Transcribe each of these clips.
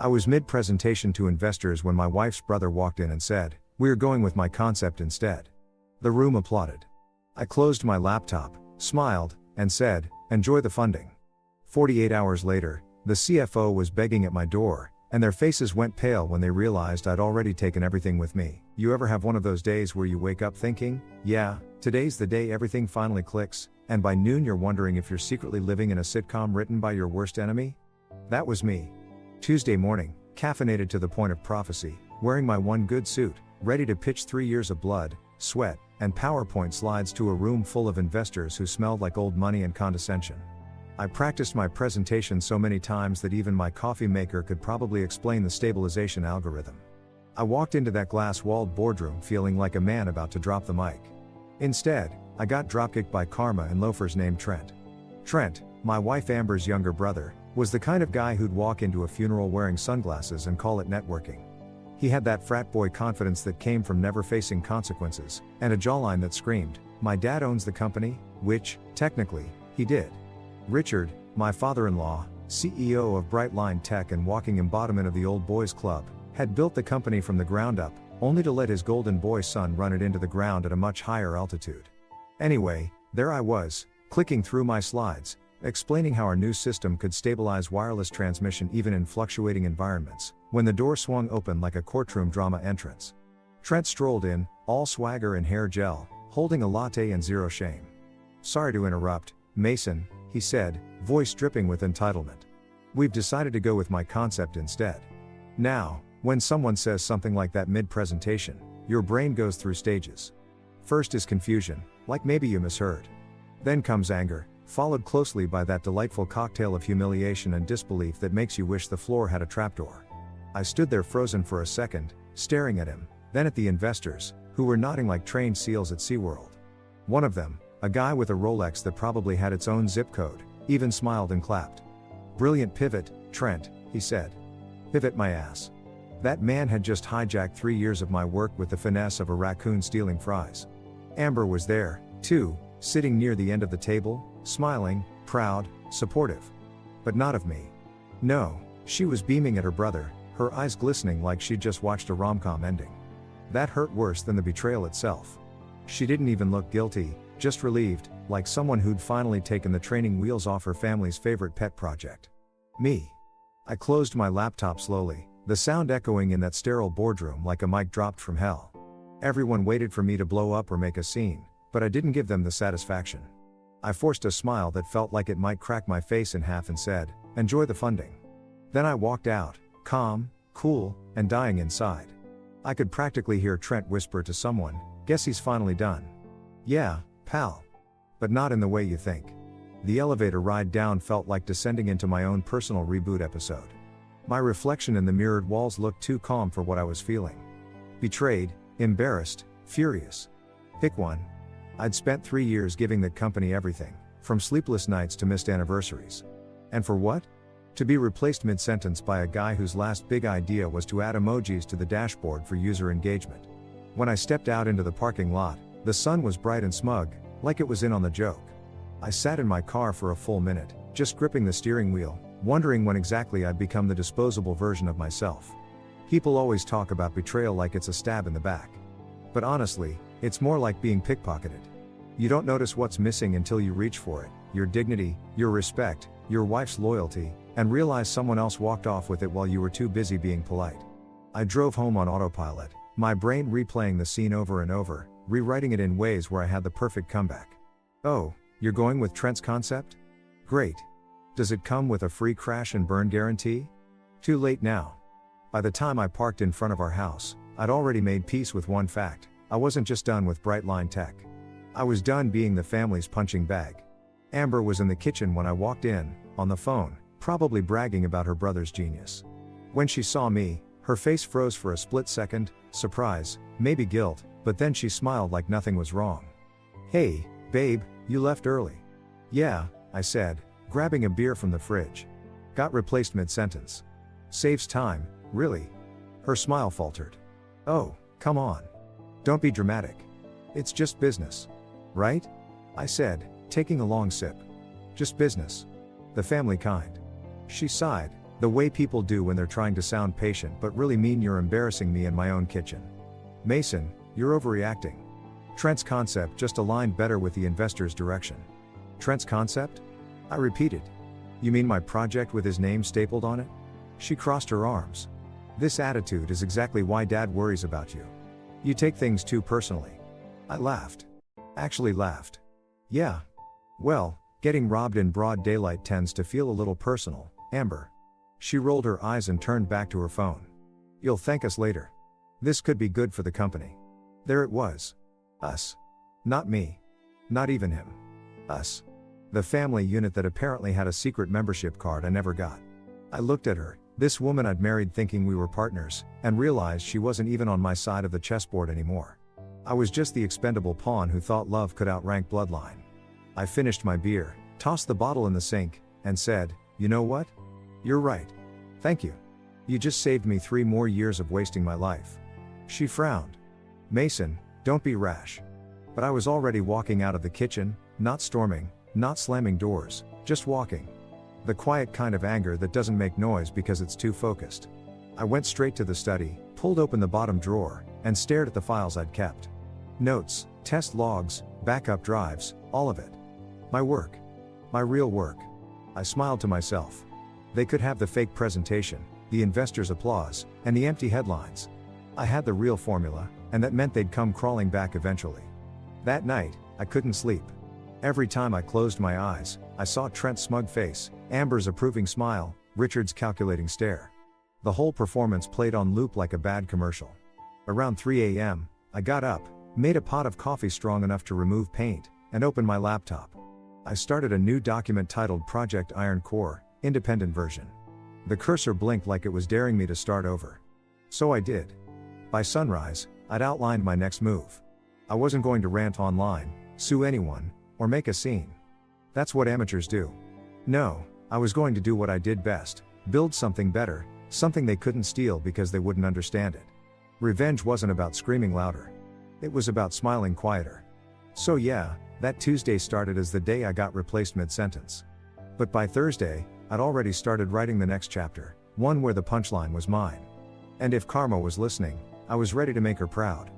I was mid-presentation to investors when my wife's brother walked in and said, "We're going with my concept instead." The room applauded. I closed my laptop, smiled, and said, "Enjoy the funding." 48 hours later, the CFO was begging at my door, and their faces went pale when they realized I'd already taken everything with me. You ever have one of those days where you wake up thinking, yeah, today's the day everything finally clicks, and by noon you're wondering if you're secretly living in a sitcom written by your worst enemy? That was me. Tuesday morning, caffeinated to the point of prophecy, wearing my one good suit, ready to pitch 3 years of blood, sweat, and PowerPoint slides to a room full of investors who smelled like old money and condescension. I practiced my presentation so many times that even my coffee maker could probably explain the stabilization algorithm. I walked into that glass-walled boardroom feeling like a man about to drop the mic. Instead, I got dropkicked by karma and loafers named Trent. Trent, my wife Amber's younger brother, was the kind of guy who'd walk into a funeral wearing sunglasses and call it networking. He had that frat boy confidence that came from never facing consequences, and a jawline that screamed, "My dad owns the company," which, technically, he did. Richard, my father-in-law, CEO of Brightline Tech and walking embodiment of the Old Boys Club, had built the company from the ground up, only to let his golden boy son run it into the ground at a much higher altitude. Anyway, there I was, clicking through my slides, explaining how our new system could stabilize wireless transmission even in fluctuating environments, when the door swung open like a courtroom drama entrance. Trent strolled in, all swagger and hair gel, holding a latte and zero shame. "Sorry to interrupt, Mason," he said, voice dripping with entitlement. "We've decided to go with my concept instead." Now, when someone says something like that mid-presentation, your brain goes through stages. First is confusion, like maybe you misheard. Then comes anger, followed closely by that delightful cocktail of humiliation and disbelief that makes you wish the floor had a trapdoor. I stood there frozen for a second, staring at him, then at the investors, who were nodding like trained seals at SeaWorld. One of them, a guy with a Rolex that probably had its own zip code, even smiled and clapped. "Brilliant pivot, Trent," he said. "Pivot my ass." That man had just hijacked 3 years of my work with the finesse of a raccoon stealing fries. Amber was there, too, sitting near the end of the table, smiling, proud, supportive. But not of me. No, she was beaming at her brother, her eyes glistening like she'd just watched a rom-com ending. That hurt worse than the betrayal itself. She didn't even look guilty, just relieved, like someone who'd finally taken the training wheels off her family's favorite pet project. Me. I closed my laptop slowly, the sound echoing in that sterile boardroom like a mic dropped from hell. Everyone waited for me to blow up or make a scene, but I didn't give them the satisfaction. I forced a smile that felt like it might crack my face in half and said, "Enjoy the funding." Then I walked out, calm, cool, and dying inside. I could practically hear Trent whisper to someone, "Guess he's finally done." "Yeah, pal." But not in the way you think. The elevator ride down felt like descending into my own personal reboot episode. My reflection in the mirrored walls looked too calm for what I was feeling. Betrayed, embarrassed, furious. Pick one. I'd spent 3 years giving that company everything, from sleepless nights to missed anniversaries. And for what? To be replaced mid-sentence by a guy whose last big idea was to add emojis to the dashboard for user engagement. When I stepped out into the parking lot, the sun was bright and smug, like it was in on the joke. I sat in my car for a full minute, just gripping the steering wheel, wondering when exactly I'd become the disposable version of myself. People always talk about betrayal like it's a stab in the back. But honestly, it's more like being pickpocketed. You don't notice what's missing until you reach for it, your dignity, your respect, your wife's loyalty, and realize someone else walked off with it while you were too busy being polite. I drove home on autopilot, my brain replaying the scene over and over, rewriting it in ways where I had the perfect comeback. "Oh, you're going with Trent's concept? Great. Does it come with a free crash and burn guarantee?" Too late now. By the time I parked in front of our house, I'd already made peace with one fact: I wasn't just done with Brightline Tech. I was done being the family's punching bag. Amber was in the kitchen when I walked in, on the phone, probably bragging about her brother's genius. When she saw me, her face froze for a split second, surprise, maybe guilt, but then she smiled like nothing was wrong. "Hey, babe, you left early." "Yeah," I said, grabbing a beer from the fridge. "Got replaced mid-sentence." "Saves time, really?" Her smile faltered. "Oh, come on. Don't be dramatic. It's just business. Right?" I said, taking a long sip. "Just business. The family kind." She sighed, The way people do when they're trying to sound patient but really mean you're embarrassing me in my own kitchen. Mason, you're overreacting. Trent's concept just aligned better with the investor's direction. Trent's concept? I repeated. You mean my project with his name stapled on it? She crossed her arms. This attitude is exactly why Dad worries about you. You take things too personally. I laughed. Actually laughed. Yeah. Well, getting robbed in broad daylight tends to feel a little personal, Amber. She rolled her eyes and turned back to her phone. You'll thank us later. This could be good for the company. There it was. Us. Not me. Not even him. Us. The family unit that apparently had a secret membership card I never got. I looked at her, this woman I'd married thinking we were partners, and realized she wasn't even on my side of the chessboard anymore. I was just the expendable pawn who thought love could outrank bloodline. I finished my beer, tossed the bottle in the sink, and said, you know what? You're right. Thank you. You just saved me 3 more years of wasting my life. She frowned. Mason, don't be rash. But I was already walking out of the kitchen, not storming, not slamming doors, just walking. The quiet kind of anger that doesn't make noise because it's too focused. I went straight to the study, pulled open the bottom drawer, and stared at the files I'd kept. Notes, test logs, backup drives, all of it. My work. My real work. I smiled to myself. They could have the fake presentation, the investors' applause, and the empty headlines. I had the real formula, and that meant they'd come crawling back eventually. That night, I couldn't sleep. Every time I closed my eyes, I saw Trent's smug face, Amber's approving smile, Richard's calculating stare. The whole performance played on loop like a bad commercial. Around 3 a.m., I got up, made a pot of coffee strong enough to remove paint, and opened my laptop. I started a new document titled Project Iron Core, Independent Version. The cursor blinked like it was daring me to start over. So I did. By sunrise, I'd outlined my next move. I wasn't going to rant online, sue anyone, or make a scene. That's what amateurs do. No, I was going to do what I did best, build something better, something they couldn't steal because they wouldn't understand it. Revenge wasn't about screaming louder. It was about smiling quieter. So yeah, that Tuesday started as the day I got replaced mid-sentence. But by Thursday, I'd already started writing the next chapter, one where the punchline was mine. And if Karma was listening, I was ready to make her proud.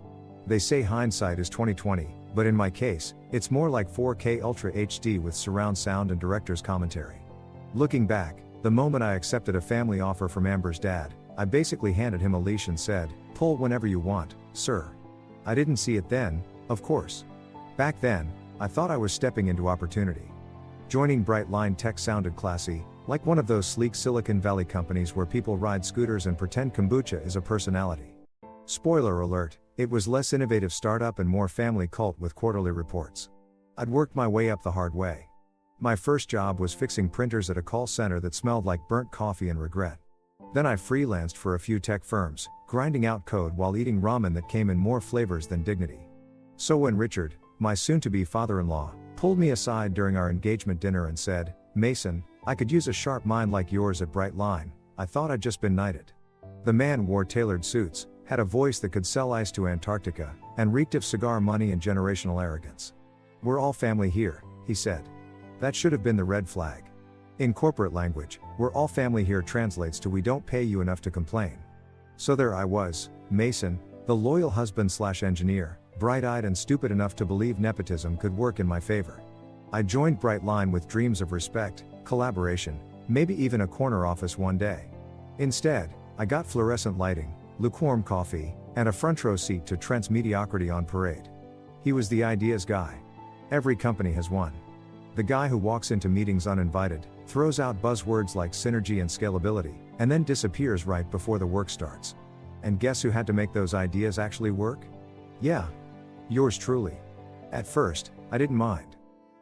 They say hindsight is 20/20, but in my case, it's more like 4K Ultra HD with surround sound and director's commentary. Looking back, the moment I accepted a family offer from Amber's dad, I basically handed him a leash and said, pull whenever you want, sir. I didn't see it then, of course. Back then, I thought I was stepping into opportunity. Joining Brightline Tech sounded classy, like one of those sleek Silicon Valley companies where people ride scooters and pretend kombucha is a personality. Spoiler alert, it was less innovative startup and more family cult with quarterly reports. I'd worked my way up the hard way. My first job was fixing printers at a call center that smelled like burnt coffee and regret. Then I freelanced for a few tech firms, grinding out code while eating ramen that came in more flavors than dignity. So when Richard, my soon-to-be father-in-law, pulled me aside during our engagement dinner and said, Mason, I could use a sharp mind like yours at Brightline, I thought I'd just been knighted. The man wore tailored suits, had a voice that could sell ice to Antarctica, and reeked of cigar money and generational arrogance. We're all family here, he said. That should have been the red flag. In corporate language, we're all family here translates to we don't pay you enough to complain. So there I was, Mason, the loyal husband/engineer, bright-eyed and stupid enough to believe nepotism could work in my favor. I joined Brightline with dreams of respect, collaboration, maybe even a corner office one day. Instead, I got fluorescent lighting, lukewarm coffee, and a front row seat to Trent's mediocrity on parade. He was the ideas guy. Every company has one. The guy who walks into meetings uninvited, throws out buzzwords like synergy and scalability, and then disappears right before the work starts. And guess who had to make those ideas actually work? Yeah. Yours truly. At first, I didn't mind.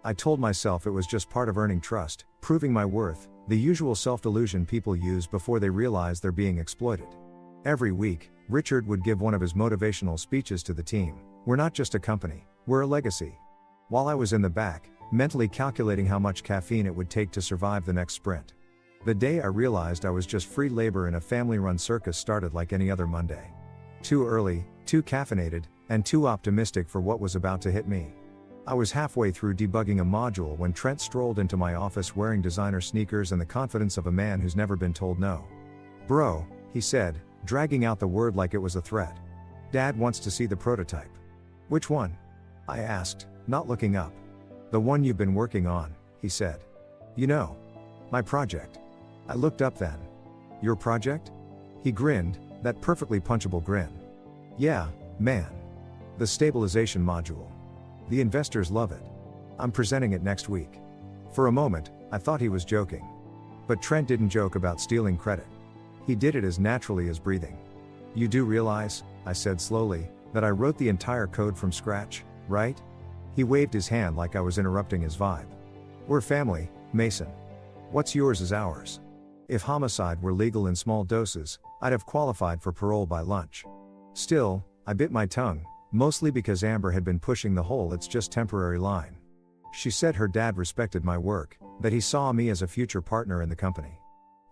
I told myself it was just part of earning trust, proving my worth, the usual self-delusion people use before they realize they're being exploited. Every week, Richard would give one of his motivational speeches to the team. We're not just a company, we're a legacy. While I was in the back, mentally calculating how much caffeine it would take to survive the next sprint. The day I realized I was just free labor in a family-run circus started like any other Monday. Too early, too caffeinated, and too optimistic for what was about to hit me. I was halfway through debugging a module when Trent strolled into my office wearing designer sneakers and the confidence of a man who's never been told no. "Bro," he said, dragging out the word like it was a threat. "Dad wants to see the prototype." "Which one?" I asked, not looking up. "The one you've been working on," he said. "You know, my project." I looked up then. "Your project?" He grinned, that perfectly punchable grin. "Yeah, man. The stabilization module. The investors love it. I'm presenting it next week." For a moment, I thought he was joking. But Trent didn't joke about stealing credit. He did it as naturally as breathing. "You do realize," I said slowly, "that I wrote the entire code from scratch, right?" He waved his hand like I was interrupting his vibe. "We're family, Mason. What's yours is ours. If homicide were legal in small doses, I'd have qualified for parole by lunch." Still, I bit my tongue, mostly because Amber had been pushing the whole "it's just temporary" line. She said her dad respected my work, that he saw me as a future partner in the company.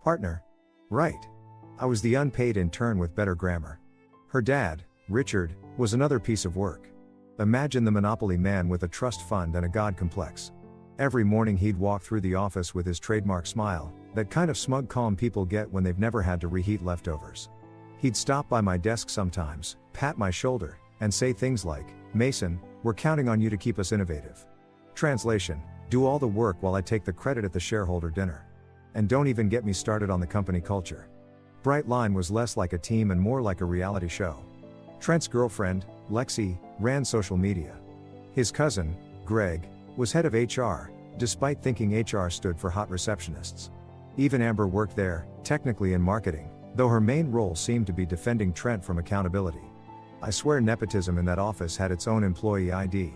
Partner? Right. I was the unpaid intern with better grammar. Her dad, Richard, was another piece of work. Imagine the monopoly man with a trust fund and a god complex. Every morning he'd walk through the office with his trademark smile, that kind of smug calm people get when they've never had to reheat leftovers. He'd stop by my desk sometimes, pat my shoulder, and say things like, "Mason, we're counting on you to keep us innovative." Translation: do all the work while I take the credit at the shareholder dinner. And don't even get me started on the company culture. Brightline was less like a team and more like a reality show. Trent's girlfriend, Lexi, ran social media. His cousin, Greg, was head of HR, despite thinking HR stood for hot receptionists. Even Amber worked there, technically in marketing, though her main role seemed to be defending Trent from accountability. I swear nepotism in that office had its own employee ID.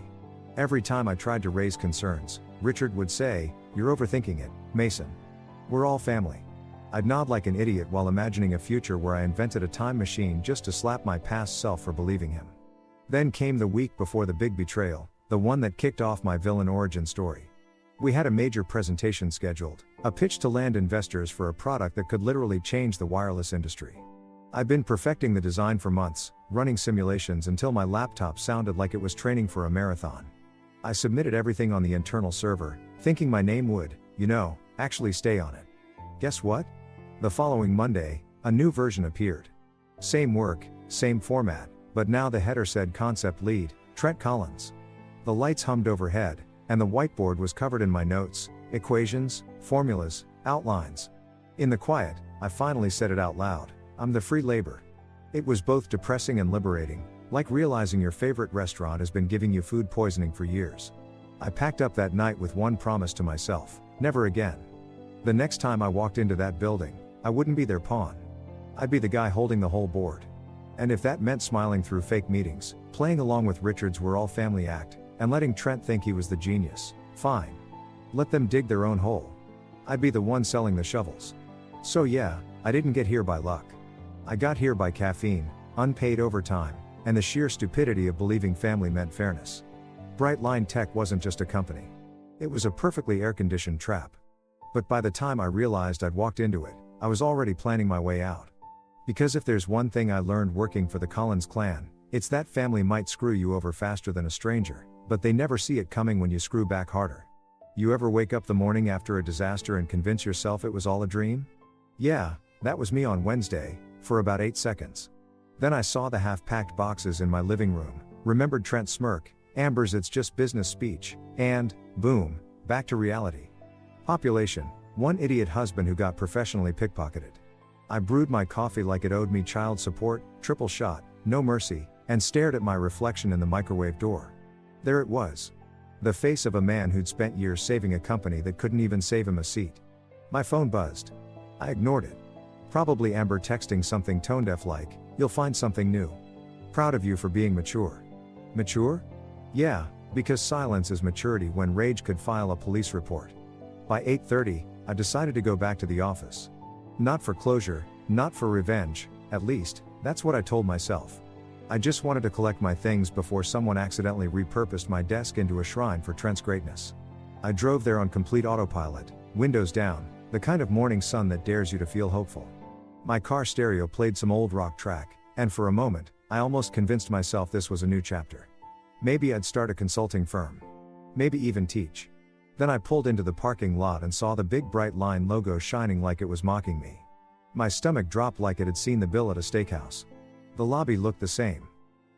Every time I tried to raise concerns, Richard would say, "You're overthinking it, Mason. We're all family." I'd nod like an idiot while imagining a future where I invented a time machine just to slap my past self for believing him. Then came the week before the big betrayal, the one that kicked off my villain origin story. We had a major presentation scheduled, a pitch to land investors for a product that could literally change the wireless industry. I'd been perfecting the design for months, running simulations until my laptop sounded like it was training for a marathon. I submitted everything on the internal server, thinking my name would, actually stay on it. Guess what? The following Monday, a new version appeared. Same work, same format, but now the header said Concept Lead, Trent Collins. The lights hummed overhead, and the whiteboard was covered in my notes, equations, formulas, outlines. In the quiet, I finally said it out loud: I'm the free labor. It was both depressing and liberating, like realizing your favorite restaurant has been giving you food poisoning for years. I packed up that night with one promise to myself: never again. The next time I walked into that building, I wouldn't be their pawn. I'd be the guy holding the whole board. And if that meant smiling through fake meetings, playing along with Richard's "we're all family" act, and letting Trent think he was the genius, fine. Let them dig their own hole. I'd be the one selling the shovels. So yeah, I didn't get here by luck. I got here by caffeine, unpaid overtime, and the sheer stupidity of believing family meant fairness. Brightline Tech wasn't just a company. It was a perfectly air-conditioned trap. But by the time I realized I'd walked into it, I was already planning my way out. Because if there's one thing I learned working for the Collins clan, it's that family might screw you over faster than a stranger, but they never see it coming when you screw back harder. You ever wake up the morning after a disaster and convince yourself it was all a dream? Yeah, that was me on Wednesday, for about 8 seconds. Then I saw the half-packed boxes in my living room, remembered Trent's smirk, Amber's "it's just business" speech, and, boom, back to reality. Population: one idiot husband who got professionally pickpocketed. I brewed my coffee like it owed me child support, triple shot, no mercy, and stared at my reflection in the microwave door. There it was. The face of a man who'd spent years saving a company that couldn't even save him a seat. My phone buzzed. I ignored it. Probably Amber texting something tone-deaf like, "You'll find something new. Proud of you for being mature." Mature? Yeah, because silence is maturity when rage could file a police report. By 8:30, I decided to go back to the office. Not for closure, not for revenge, at least, that's what I told myself. I just wanted to collect my things before someone accidentally repurposed my desk into a shrine for Trent's greatness. I drove there on complete autopilot, windows down, the kind of morning sun that dares you to feel hopeful. My car stereo played some old rock track, and for a moment, I almost convinced myself this was a new chapter. Maybe I'd start a consulting firm. maybe even teach. Then I pulled into the parking lot and saw the big bright line logo shining like it was mocking me. My stomach dropped like it had seen the bill at a steakhouse. The lobby looked the same.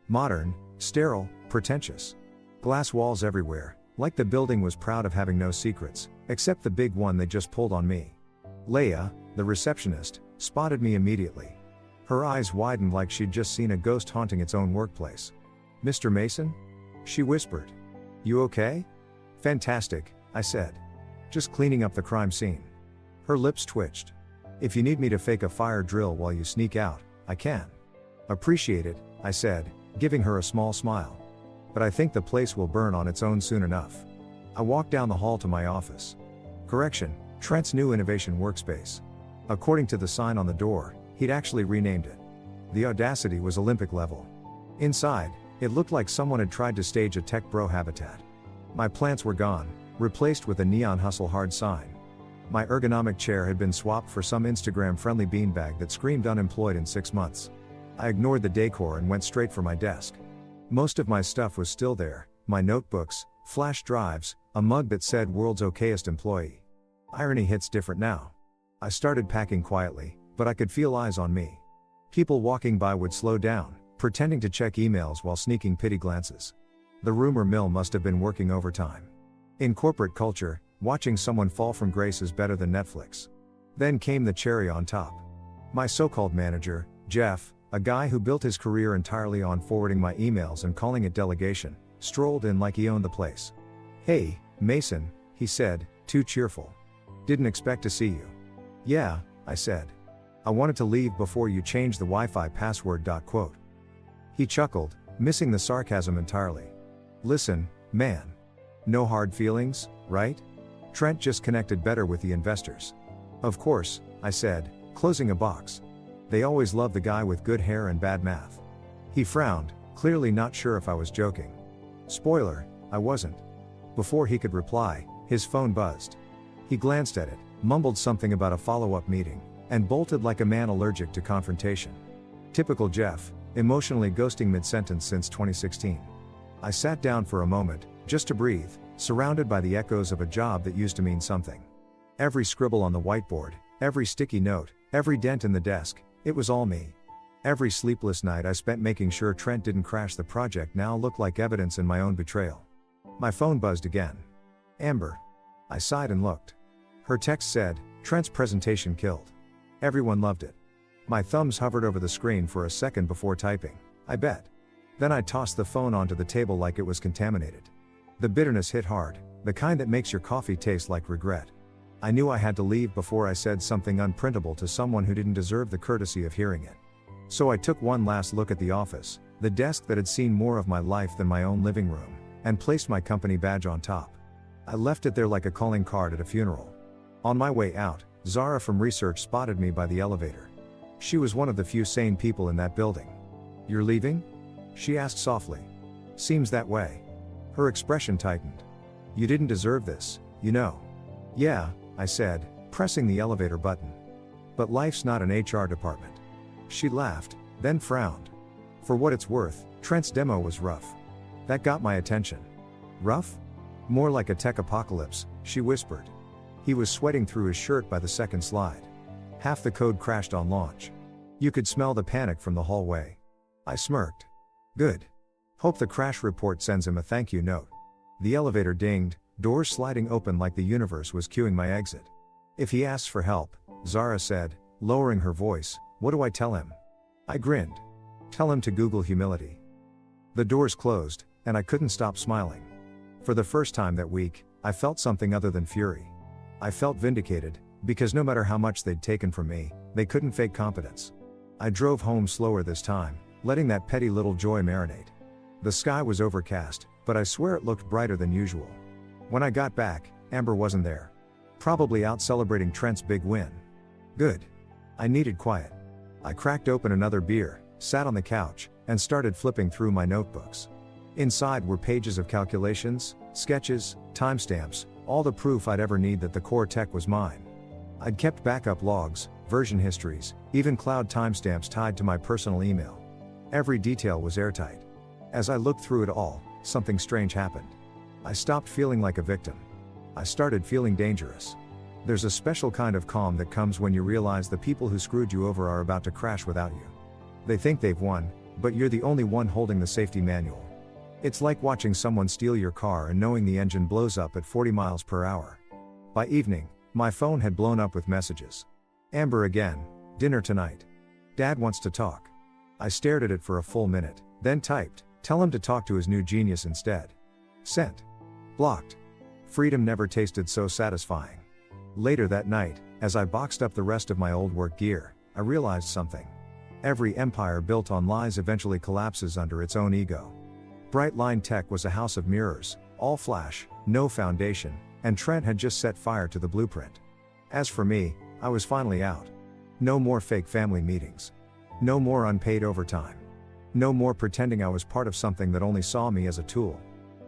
Modern, sterile, pretentious. Glass walls everywhere, like the building was proud of having no secrets, except the big one they just pulled on me. Leia, the receptionist, spotted me immediately. Her eyes widened like she'd just seen a ghost haunting its own workplace. "Mr. Mason?" she whispered. "You okay?" "Fantastic," I said. "Just cleaning up the crime scene." Her lips twitched. "If you need me to fake a fire drill while you sneak out, I can." "Appreciate it," I said, giving her a small smile. "But I think the place will burn on its own soon enough." I walked down the hall to my office. Correction, Trent's new innovation workspace. According to the sign on the door, he'd actually renamed it. The audacity was Olympic level. Inside, it looked like someone had tried to stage a tech bro habitat. My plants were gone, replaced with a neon hustle hard sign. My ergonomic chair had been swapped for some Instagram-friendly beanbag that screamed unemployed in 6 months. I ignored the decor and went straight for my desk. Most of my stuff was still there, my notebooks, flash drives, a mug that said "World's Okayest Employee." Irony hits different now. I started packing quietly, but I could feel eyes on me. People walking by would slow down, pretending to check emails while sneaking pity glances. The rumor mill must have been working overtime. In corporate culture, watching someone fall from grace is better than Netflix. Then came the cherry on top. My so-called manager, Jeff, a guy who built his career entirely on forwarding my emails and calling it delegation, strolled in like he owned the place. "Hey, Mason," he said, too cheerful. "Didn't expect to see you." "Yeah," I said. "I wanted to leave before you changed the Wi-Fi password." Quote. He chuckled, missing the sarcasm entirely. "Listen, man. No hard feelings, right? Trent just connected better with the investors." "Of course," I said, closing a box. "They always love the guy with good hair and bad math." He frowned, clearly not sure if I was joking. Spoiler, I wasn't. Before he could reply, his phone buzzed. He glanced at it, mumbled something about a follow-up meeting, and bolted like a man allergic to confrontation. Typical Jeff, emotionally ghosting mid-sentence since 2016. I sat down for a moment, just to breathe, surrounded by the echoes of a job that used to mean something. Every scribble on the whiteboard, every sticky note, every dent in the desk, it was all me. Every sleepless night I spent making sure Trent didn't crash the project now looked like evidence in my own betrayal. My phone buzzed again. Amber. I sighed and looked. Her text said, "Trent's presentation killed. Everyone loved it." My thumbs hovered over the screen for a second before typing, "I bet." Then I tossed the phone onto the table like it was contaminated. The bitterness hit hard, the kind that makes your coffee taste like regret. I knew I had to leave before I said something unprintable to someone who didn't deserve the courtesy of hearing it. So I took one last look at the office, the desk that had seen more of my life than my own living room, and placed my company badge on top. I left it there like a calling card at a funeral. On my way out, Zara from research spotted me by the elevator. She was one of the few sane people in that building. "You're leaving?" she asked softly. "Seems that way." Her expression tightened. "You didn't deserve this, you know." "Yeah," I said, pressing the elevator button. "But life's not an HR department." She laughed, then frowned. For what it's worth, Trent's demo was rough. That got my attention. "Rough?" "More like a tech apocalypse," she whispered. He was sweating through his shirt by the second slide. Half the code crashed on launch. You could smell the panic from the hallway. I smirked. "Good. Hope the crash report sends him a thank you note." The elevator dinged, doors sliding open like the universe was cueing my exit. "If he asks for help," Zara said, lowering her voice, "what do I tell him?" I grinned. "Tell him to Google humility." The doors closed, and I couldn't stop smiling. For the first time that week, I felt something other than fury. I felt vindicated, because no matter how much they'd taken from me, they couldn't fake competence. I drove home slower this time, letting that petty little joy marinate. The sky was overcast, but I swear it looked brighter than usual. When I got back, Amber wasn't there. Probably out celebrating Trent's big win. Good. I needed quiet. I cracked open another beer, sat on the couch, and started flipping through my notebooks. Inside were pages of calculations, sketches, timestamps, all the proof I'd ever need that the core tech was mine. I'd kept backup logs, version histories, even cloud timestamps tied to my personal email. Every detail was airtight. As I looked through it all, something strange happened. I stopped feeling like a victim. I started feeling dangerous. There's a special kind of calm that comes when you realize the people who screwed you over are about to crash without you. They think they've won, but you're the only one holding the safety manual. It's like watching someone steal your car and knowing the engine blows up at 40 miles per hour. By evening, my phone had blown up with messages. Amber again, dinner tonight. Dad wants to talk. I stared at it for a full minute, then typed, tell him to talk to his new genius instead. Sent. Blocked. Freedom never tasted so satisfying. Later that night, as I boxed up the rest of my old work gear, I realized something. Every empire built on lies eventually collapses under its own ego. Brightline Tech was a house of mirrors, all flash, no foundation, and Trent had just set fire to the blueprint. As for me, I was finally out. No more fake family meetings. No more unpaid overtime. No more pretending I was part of something that only saw me as a tool.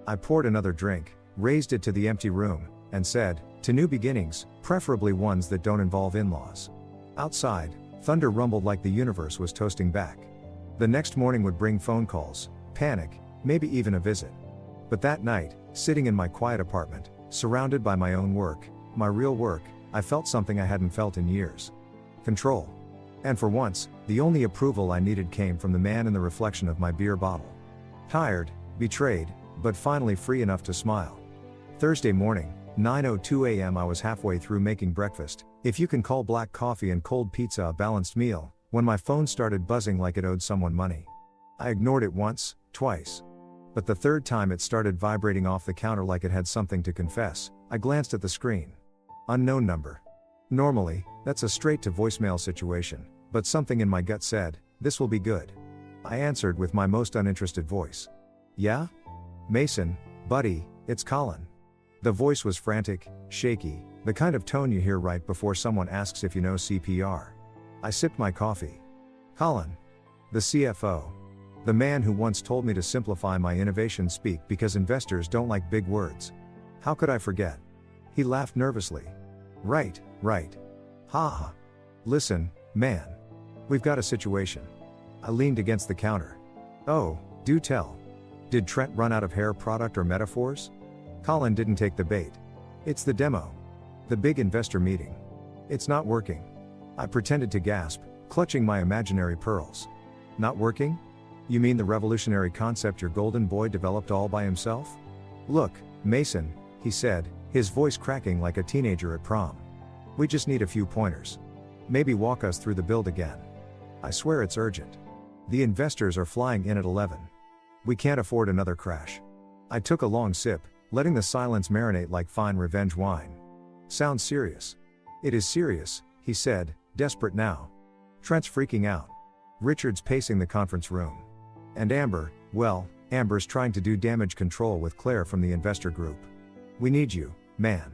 I poured another drink, raised it to the empty room, and said, to new beginnings, preferably ones that don't involve in-laws. Outside, thunder rumbled like the universe was toasting back. The next morning would bring phone calls, panic, maybe even a visit. But that night, sitting in my quiet apartment, surrounded by my own work, my real work, I felt something I hadn't felt in years. Control. And for once, the only approval I needed came from the man in the reflection of my beer bottle. Tired, betrayed, but finally free enough to smile. Thursday morning, 9:02 a.m. I was halfway through making breakfast, if you can call black coffee and cold pizza a balanced meal, when my phone started buzzing like it owed someone money. I ignored it once, twice. But the third time it started vibrating off the counter like it had something to confess. I glanced at the screen. Unknown number. Normally, that's a straight to voicemail situation, but something in my gut said, this will be good. I answered with my most uninterested voice. Yeah? Mason, buddy, it's Colin. The voice was frantic, shaky, the kind of tone you hear right before someone asks if you know CPR. I sipped my coffee. Colin. The CFO. The man who once told me to simplify my innovation speak because investors don't like big words. How could I forget? He laughed nervously. Right. Ha ha. Listen, man. We've got a situation. I leaned against the counter. Oh, do tell. Did Trent run out of hair product or metaphors? Colin didn't take the bait. It's the demo. The big investor meeting. It's not working. I pretended to gasp, clutching my imaginary pearls. Not working? You mean the revolutionary concept your golden boy developed all by himself? Look, Mason, he said, his voice cracking like a teenager at prom. We just need a few pointers. Maybe walk us through the build again. I swear it's urgent. The investors are flying in at 11. We can't afford another crash. I took a long sip, letting the silence marinate like fine revenge wine. Sounds serious. It is serious, he said, desperate now. Trent's freaking out. Richard's pacing the conference room. And Amber, well, Amber's trying to do damage control with Claire from the investor group. We need you, man.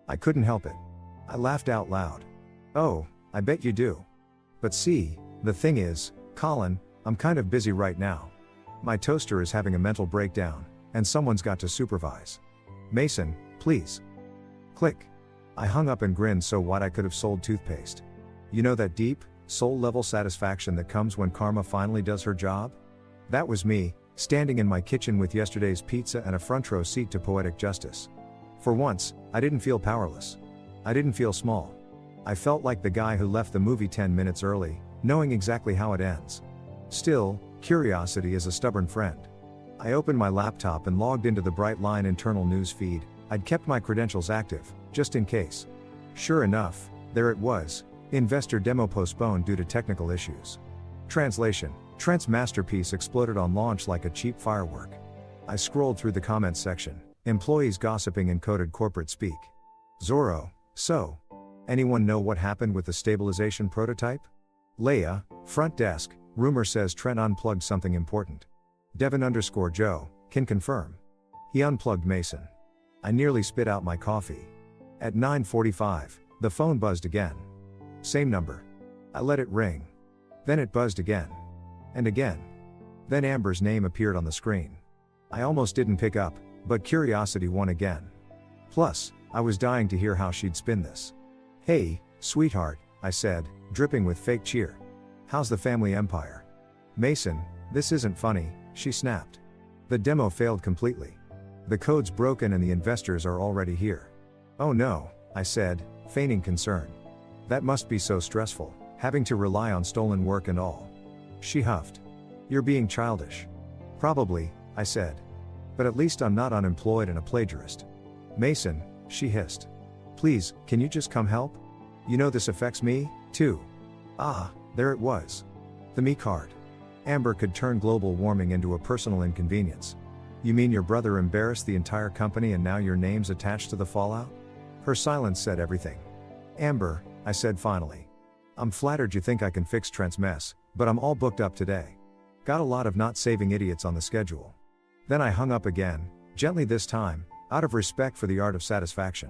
I couldn't help it. I laughed out loud. Oh, I bet you do. But see, the thing is, Colin, I'm kind of busy right now. My toaster is having a mental breakdown, and someone's got to supervise. Mason, please. Click. I hung up and grinned so wide I could have sold toothpaste. You know that deep, soul-level satisfaction that comes when karma finally does her job? That was me, standing in my kitchen with yesterday's pizza and a front row seat to poetic justice. For once, I didn't feel powerless. I didn't feel small. I felt like the guy who left the movie 10 minutes early, knowing exactly how it ends. Still, curiosity is a stubborn friend. I opened my laptop and logged into the Brightline internal news feed. I'd kept my credentials active, just in case. Sure enough, there it was. Investor demo postponed due to technical issues. Translation: Trent's masterpiece exploded on launch like a cheap firework. I scrolled through the comments section. Employees gossiping in coded corporate speak. Zorro, so. Anyone know what happened with the stabilization prototype? Leia, front desk, rumor says Trent unplugged something important. Devin_Joe, can confirm. He unplugged Mason. I nearly spit out my coffee. At 9:45, the phone buzzed again. Same number. I let it ring. Then it buzzed again. And again. Then Amber's name appeared on the screen. I almost didn't pick up, but curiosity won again. Plus, I was dying to hear how she'd spin this. Hey, sweetheart, I said, dripping with fake cheer. How's the family empire? Mason, this isn't funny, she snapped. The demo failed completely. The code's broken and the investors are already here. Oh no, I said, feigning concern. That must be so stressful, having to rely on stolen work and all. She huffed. You're being childish. Probably, I said. But at least I'm not unemployed and a plagiarist. Mason, she hissed. Please, can you just come help? You know this affects me, too. Ah, there it was. The me card. Amber could turn global warming into a personal inconvenience. You mean your brother embarrassed the entire company and now your name's attached to the fallout? Her silence said everything. Amber, I said finally. I'm flattered you think I can fix Trent's mess, but I'm all booked up today. Got a lot of not saving idiots on the schedule. Then I hung up again, gently this time, out of respect for the art of satisfaction.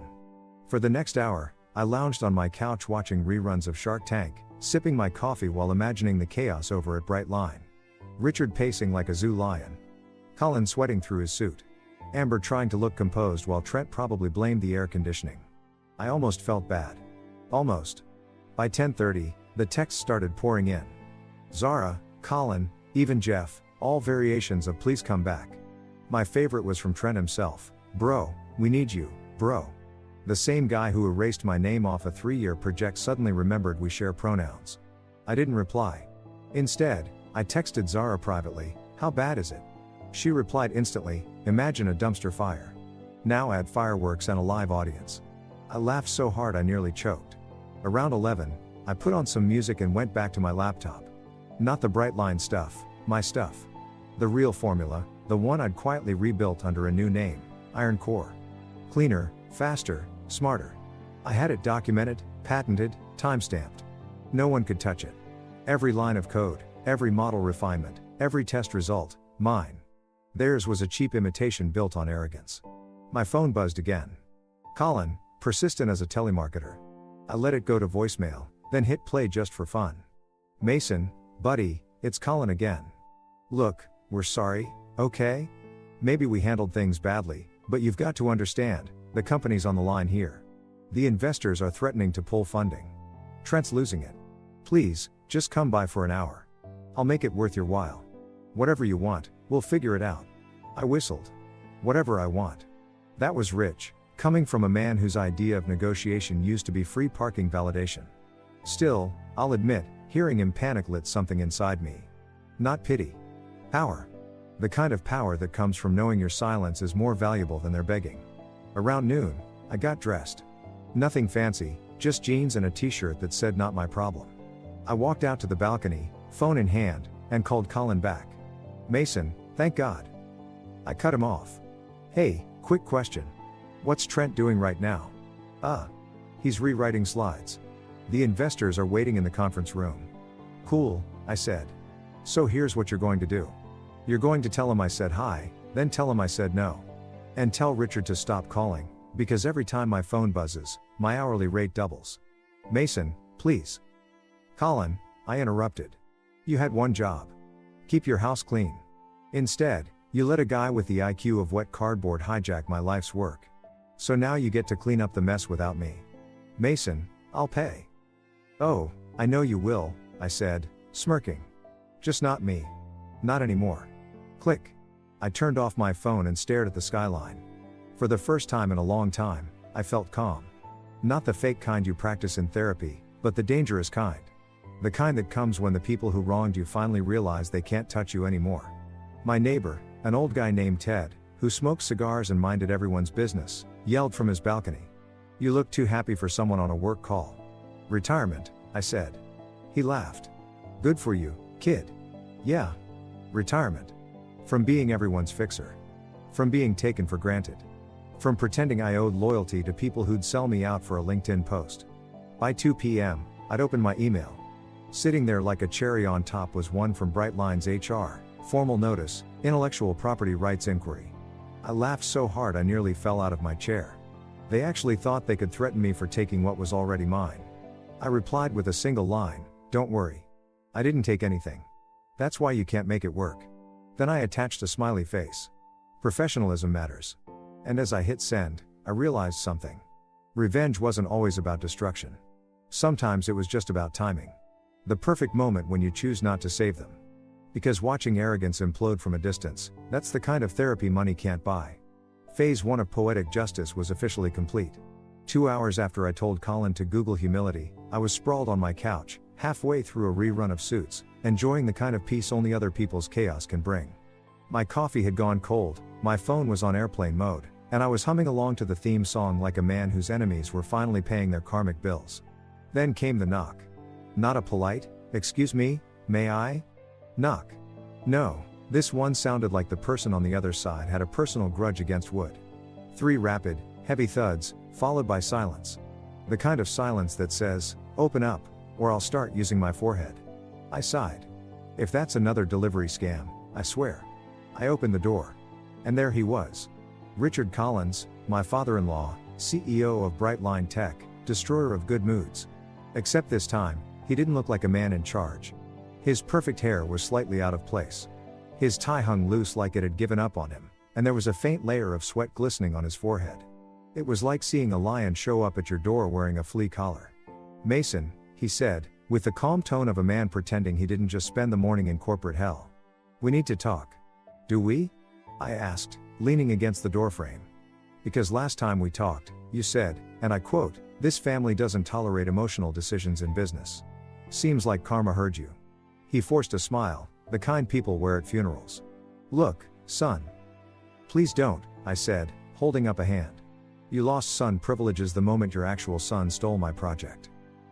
For the next hour, I lounged on my couch watching reruns of Shark Tank, sipping my coffee while imagining the chaos over at Bright Line. Richard pacing like a zoo lion. Colin sweating through his suit. Amber trying to look composed while Trent probably blamed the air conditioning. I almost felt bad. Almost. By 10:30, the texts started pouring in. Zara, Colin, even Jeff, all variations of please come back. My favorite was from Trent himself. Bro, we need you, bro. The same guy who erased my name off a 3-year project suddenly remembered we share pronouns. I didn't reply. Instead, I texted Zara privately, how bad is it? She replied instantly, imagine a dumpster fire. Now add fireworks and a live audience. I laughed so hard I nearly choked. Around 11, I put on some music and went back to my laptop. Not the Bright Line stuff, my stuff. The real formula, the one I'd quietly rebuilt under a new name, Iron Core. Cleaner, faster, smarter. I had it documented, patented, time-stamped. No one could touch it. Every line of code, every model refinement, every test result, mine. Theirs was a cheap imitation built on arrogance. My phone buzzed again. Colin, persistent as a telemarketer. I let it go to voicemail, then hit play just for fun. Mason, buddy, it's Colin again. Look, we're sorry, okay? Maybe we handled things badly, but you've got to understand, the company's on the line here. The investors are threatening to pull funding. Trent's losing it. Please, just come by for an hour. I'll make it worth your while. Whatever you want, we'll figure it out. I whistled. Whatever I want. That was rich, coming from a man whose idea of negotiation used to be free parking validation. Still, I'll admit, hearing him panic lit something inside me. Not pity. Power. The kind of power that comes from knowing your silence is more valuable than their begging. Around noon, I got dressed. Nothing fancy, just jeans and a t-shirt that said not my problem. I walked out to the balcony, phone in hand, and called Colin back. Mason, thank God. I cut him off. Hey, quick question. What's Trent doing right now? He's rewriting slides. The investors are waiting in the conference room. Cool, I said. So here's what you're going to do. You're going to tell him I said hi, then tell him I said no. And tell Richard to stop calling, because every time my phone buzzes, my hourly rate doubles. Mason, please. Colin, I interrupted. You had one job. Keep your house clean. Instead, you let a guy with the IQ of wet cardboard hijack my life's work. So now you get to clean up the mess without me. Mason, I'll pay. Oh, I know you will, I said, smirking. Just not me. Not anymore. Click. I turned off my phone and stared at the skyline. For the first time in a long time, I felt calm. Not the fake kind you practice in therapy, but the dangerous kind. The kind that comes when the people who wronged you finally realize they can't touch you anymore. My neighbor, an old guy named Ted, who smoked cigars and minded everyone's business, yelled from his balcony. You look too happy for someone on a work call. Retirement, I said. He laughed. Good for you, kid. Yeah. Retirement. From being everyone's fixer. From being taken for granted. From pretending I owed loyalty to people who'd sell me out for a LinkedIn post. By 2 p.m., I'd opened my email. Sitting there like a cherry on top was one from Bright Line's HR, formal notice, intellectual property rights inquiry. I laughed so hard I nearly fell out of my chair. They actually thought they could threaten me for taking what was already mine. I replied with a single line, don't worry. I didn't take anything. That's why you can't make it work. Then I attached a smiley face. Professionalism matters. And as I hit send, I realized something. Revenge wasn't always about destruction. Sometimes it was just about timing. The perfect moment when you choose not to save them. Because watching arrogance implode from a distance, that's the kind of therapy money can't buy. Phase 1 of Poetic Justice was officially complete. 2 hours after I told Colin to Google humility, I was sprawled on my couch, halfway through a rerun of Suits, enjoying the kind of peace only other people's chaos can bring. My coffee had gone cold, my phone was on airplane mode, and I was humming along to the theme song like a man whose enemies were finally paying their karmic bills. Then came the knock. Not a polite, "Excuse me, may I?" knock. No, this one sounded like the person on the other side had a personal grudge against wood. 3 rapid, heavy thuds, followed by silence. The kind of silence that says, "Open up, or I'll start using my forehead." I sighed. If that's another delivery scam, I swear. I opened the door. And there he was. Richard Collins, my father-in-law, CEO of Brightline Tech, destroyer of good moods. Except this time, he didn't look like a man in charge. His perfect hair was slightly out of place. His tie hung loose like it had given up on him, and there was a faint layer of sweat glistening on his forehead. It was like seeing a lion show up at your door wearing a flea collar. "Mason," he said, with the calm tone of a man pretending he didn't just spend the morning in corporate hell. "We need to talk." "Do we?" I asked, leaning against the doorframe. "Because last time we talked, you said, and I quote, 'This family doesn't tolerate emotional decisions in business.' Seems like karma heard you." He forced a smile, the kind people wear at funerals. "Look, son. Please don't," I said, holding up a hand. "You lost son privileges the moment your actual son stole my project."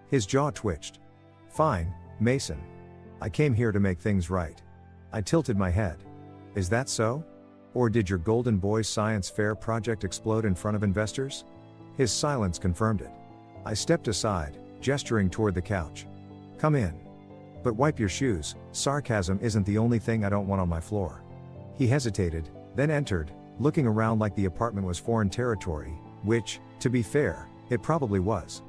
His jaw twitched. "Fine, Mason. I came here to make things right." I tilted my head. "Is that so? Or did your Golden Boys Science Fair project explode in front of investors?" His silence confirmed it. I stepped aside, gesturing toward the couch. "Come in. But wipe your shoes, sarcasm isn't the only thing I don't want on my floor." He hesitated, then entered, looking around like the apartment was foreign territory, which, to be fair, it probably was.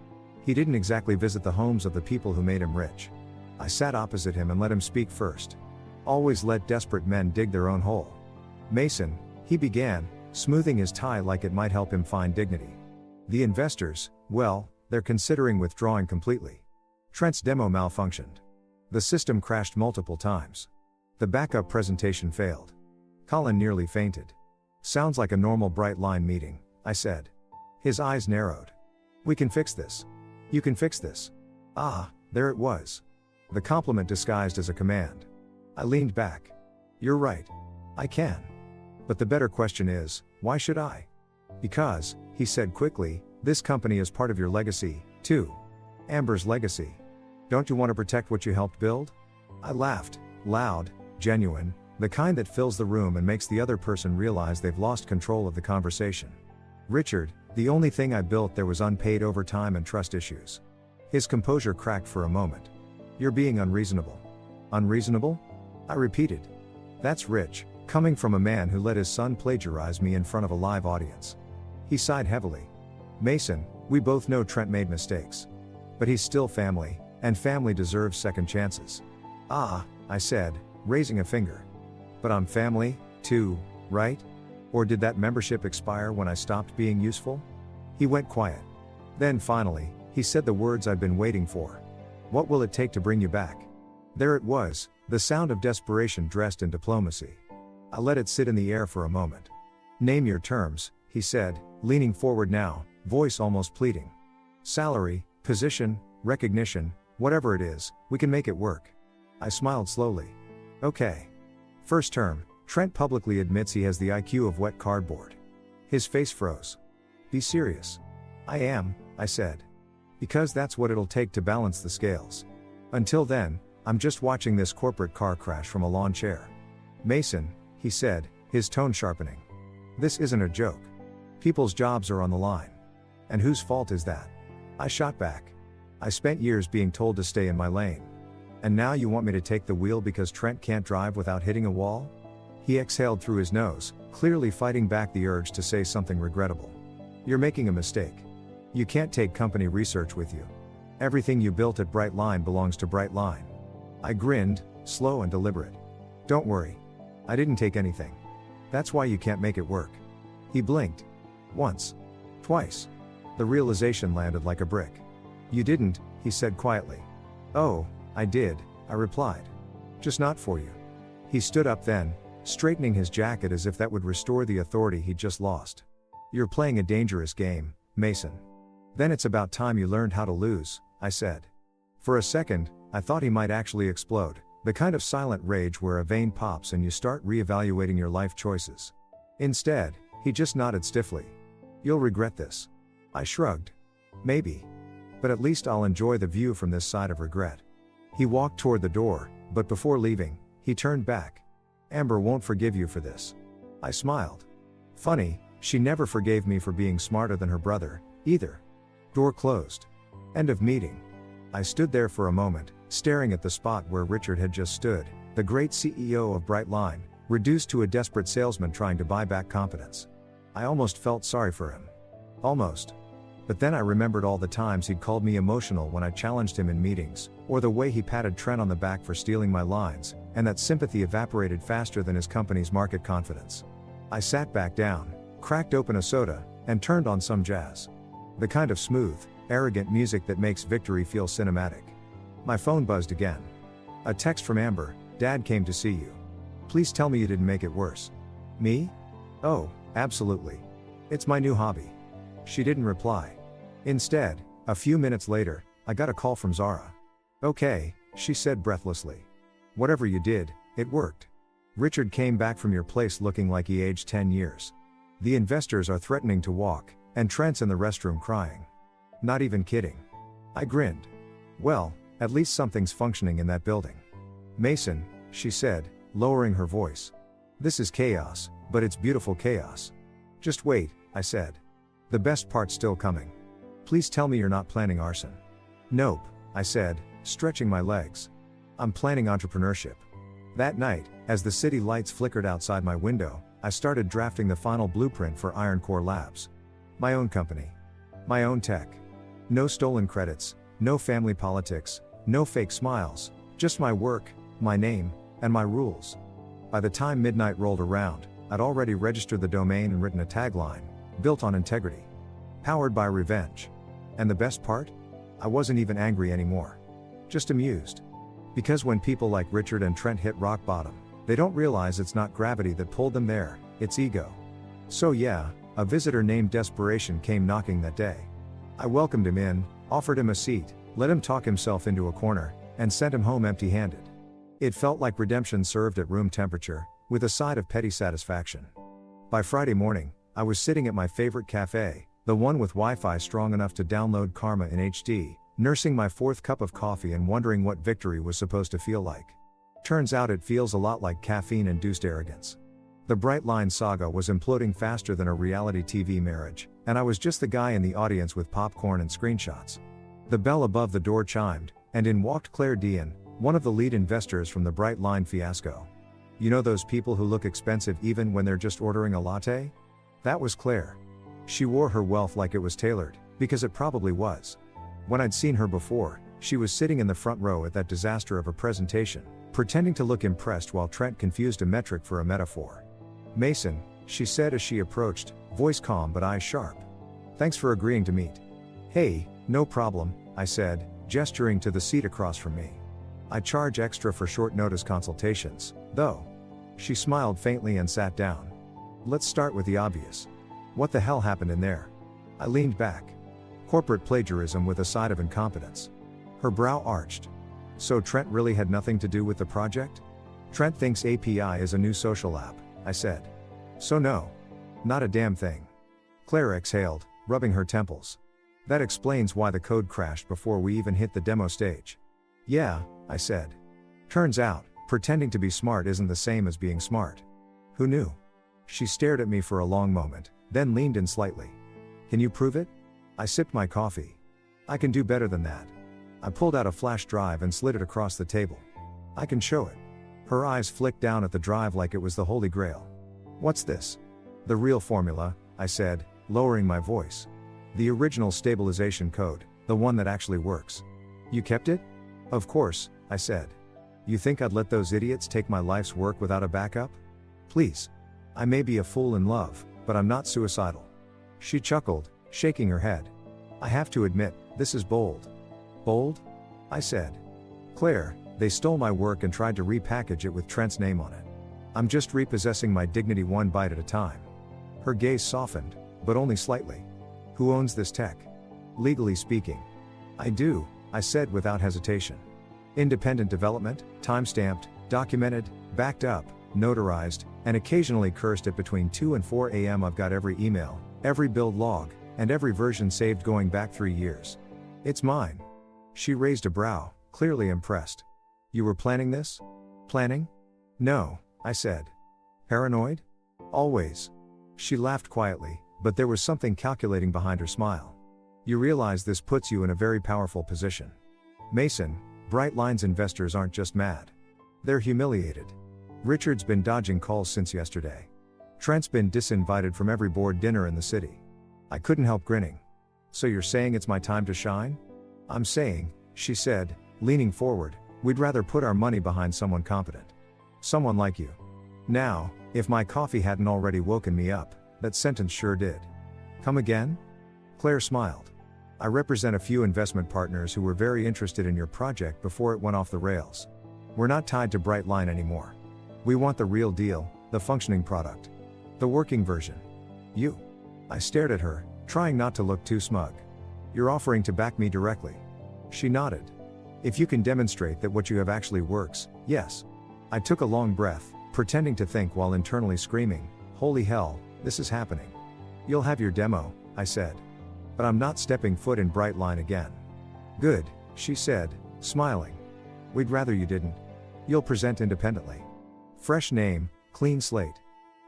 He didn't exactly visit the homes of the people who made him rich. I sat opposite him and let him speak first. Always let desperate men dig their own hole. "Mason," he began, smoothing his tie like it might help him find dignity. "The investors, well, they're considering withdrawing completely. Trent's demo malfunctioned. The system crashed multiple times. The backup presentation failed." Colin nearly fainted. "Sounds like a normal Brightline meeting," I said. His eyes narrowed. "We can fix this. You can fix this." Ah, there it was. The compliment disguised as a command. I leaned back. "You're right. I can. But the better question is, why should I?" "Because," he said quickly, "this company is part of your legacy, too. Amber's legacy. Don't you want to protect what you helped build?" I laughed, loud, genuine, the kind that fills the room and makes the other person realize they've lost control of the conversation. "Richard, the only thing I built there was unpaid overtime and trust issues." His composure cracked for a moment. "You're being unreasonable." "Unreasonable?" I repeated. "That's rich, coming from a man who let his son plagiarize me in front of a live audience." He sighed heavily. "Mason, we both know Trent made mistakes. But he's still family, and family deserves second chances." "Ah," I said, raising a finger. "But I'm family, too, right? Or did that membership expire when I stopped being useful?" He went quiet. Then finally, he said the words I'd been waiting for. "What will it take to bring you back?" There it was, the sound of desperation dressed in diplomacy. I let it sit in the air for a moment. "Name your terms," he said, leaning forward now, voice almost pleading. "Salary, position, recognition, whatever it is, we can make it work." I smiled slowly. "Okay. First term, Trent publicly admits he has the IQ of wet cardboard." His face froze. "Be serious." "I am," I said. "Because that's what it'll take to balance the scales. Until then, I'm just watching this corporate car crash from a lawn chair." "Mason," he said, his tone sharpening. "This isn't a joke. People's jobs are on the line. And whose fault is that?" I shot back. "I spent years being told to stay in my lane. And now you want me to take the wheel because Trent can't drive without hitting a wall?" He exhaled through his nose, clearly fighting back the urge to say something regrettable. "You're making a mistake. You can't take company research with you. Everything you built at Brightline belongs to Brightline." I grinned, slow and deliberate. "Don't worry. I didn't take anything. That's why you can't make it work." He blinked. Once. Twice. The realization landed like a brick. "You didn't," he said quietly. "Oh, I did," I replied. "Just not for you." He stood up then, straightening his jacket as if that would restore the authority he'd just lost. You're playing a dangerous game, Mason. Then it's about time you learned how to lose, I said. For a second, I thought he might actually explode, the kind of silent rage where a vein pops and you start re-evaluating your life choices. Instead, he just nodded stiffly. You'll regret this. I shrugged. Maybe. But at least I'll enjoy the view from this side of regret. He walked toward the door, but before leaving, he turned back. Amber won't forgive you for this. I smiled. Funny, she never forgave me for being smarter than her brother, either. Door closed. End of meeting. I stood there for a moment, staring at the spot where Richard had just stood, the great CEO of Brightline, reduced to a desperate salesman trying to buy back confidence. I almost felt sorry for him. Almost. But then I remembered all the times he'd called me emotional when I challenged him in meetings, or the way he patted Trent on the back for stealing my lines, and that sympathy evaporated faster than his company's market confidence. I sat back down, cracked open a soda, and turned on some jazz. The kind of smooth, arrogant music that makes victory feel cinematic. My phone buzzed again. A text from Amber. Dad came to see you. Please tell me you didn't make it worse. Me? Oh, absolutely. It's my new hobby. She didn't reply. Instead, a few minutes later, I got a call from Zara. Okay, she said breathlessly. Whatever you did, it worked. Richard came back from your place looking like he aged 10 years. The investors are threatening to walk, and Trent's in the restroom crying. Not even kidding. I grinned. Well, at least something's functioning in that building. Mason, she said, lowering her voice. This is chaos, but it's beautiful chaos. Just wait, I said. The best part's still coming. Please tell me you're not planning arson. Nope, I said, stretching my legs. I'm planning entrepreneurship. That night, as the city lights flickered outside my window, I started drafting the final blueprint for Ironcore Labs. My own company. My own tech. No stolen credits, no family politics, no fake smiles, just my work, my name, and my rules. By the time midnight rolled around, I'd already registered the domain and written a tagline, built on integrity. Powered by revenge. And the best part? I wasn't even angry anymore. Just amused. Because when people like Richard and Trent hit rock bottom, they don't realize it's not gravity that pulled them there, it's ego. So yeah, a visitor named Desperation came knocking that day. I welcomed him in, offered him a seat, let him talk himself into a corner, and sent him home empty-handed. It felt like redemption served at room temperature, with a side of petty satisfaction. By Friday morning, I was sitting at my favorite cafe, the one with Wi-Fi strong enough to download Karma in HD, nursing my fourth cup of coffee and wondering what victory was supposed to feel like. Turns out it feels a lot like caffeine-induced arrogance. The Brightline saga was imploding faster than a reality TV marriage, and I was just the guy in the audience with popcorn and screenshots. The bell above the door chimed, and in walked Claire Dean, one of the lead investors from the Brightline fiasco. You know those people who look expensive even when they're just ordering a latte? That was Claire. She wore her wealth like it was tailored, because it probably was. When I'd seen her before, she was sitting in the front row at that disaster of a presentation, pretending to look impressed while Trent confused a metric for a metaphor. Mason, she said as she approached, voice calm but eyes sharp. Thanks for agreeing to meet. Hey, no problem, I said, gesturing to the seat across from me. I charge extra for short notice consultations, though. She smiled faintly and sat down. Let's start with the obvious. What the hell happened in there? I leaned back. Corporate plagiarism with a side of incompetence. Her brow arched. So Trent really had nothing to do with the project? Trent thinks API is a new social app, I said. So no. Not a damn thing. Claire exhaled, rubbing her temples. That explains why the code crashed before we even hit the demo stage. Yeah, I said. Turns out, pretending to be smart isn't the same as being smart. Who knew? She stared at me for a long moment, then leaned in slightly. Can you prove it? I sipped my coffee. I can do better than that. I pulled out a flash drive and slid it across the table. I can show it. Her eyes flicked down at the drive like it was the Holy Grail. What's this? The real formula, I said, lowering my voice. The original stabilization code, the one that actually works. You kept it? Of course, I said. You think I'd let those idiots take my life's work without a backup? Please. I may be a fool in love, but I'm not suicidal. She chuckled, shaking her head. I have to admit, this is bold. Bold? I said. Claire, they stole my work and tried to repackage it with Trent's name on it. I'm just repossessing my dignity one bite at a time. Her gaze softened, but only slightly. Who owns this tech? Legally speaking. I do, I said without hesitation. Independent development, time-stamped, documented, backed up, notarized, and occasionally cursed at between 2 and 4 a.m. I've got every email, every build log, and every version saved going back 3 years. It's mine. She raised a brow, clearly impressed. You were planning this? Planning? No, I said. Paranoid? Always. She laughed quietly, but there was something calculating behind her smile. You realize this puts you in a very powerful position. Mason, Brightline's investors aren't just mad. They're humiliated. Richard's been dodging calls since yesterday. Trent's been disinvited from every board dinner in the city. I couldn't help grinning. So you're saying it's my time to shine? I'm saying, she said, leaning forward, we'd rather put our money behind someone competent. Someone like you. Now, if my coffee hadn't already woken me up, that sentence sure did. Come again? Claire smiled. I represent a few investment partners who were very interested in your project before it went off the rails. We're not tied to Brightline anymore. We want the real deal, the functioning product. The working version. You. I stared at her, trying not to look too smug. You're offering to back me directly. She nodded. If you can demonstrate that what you have actually works, yes. I took a long breath, pretending to think while internally screaming, holy hell, this is happening. You'll have your demo, I said. But I'm not stepping foot in Brightline again. Good, she said, smiling. We'd rather you didn't. You'll present independently. Fresh name, clean slate.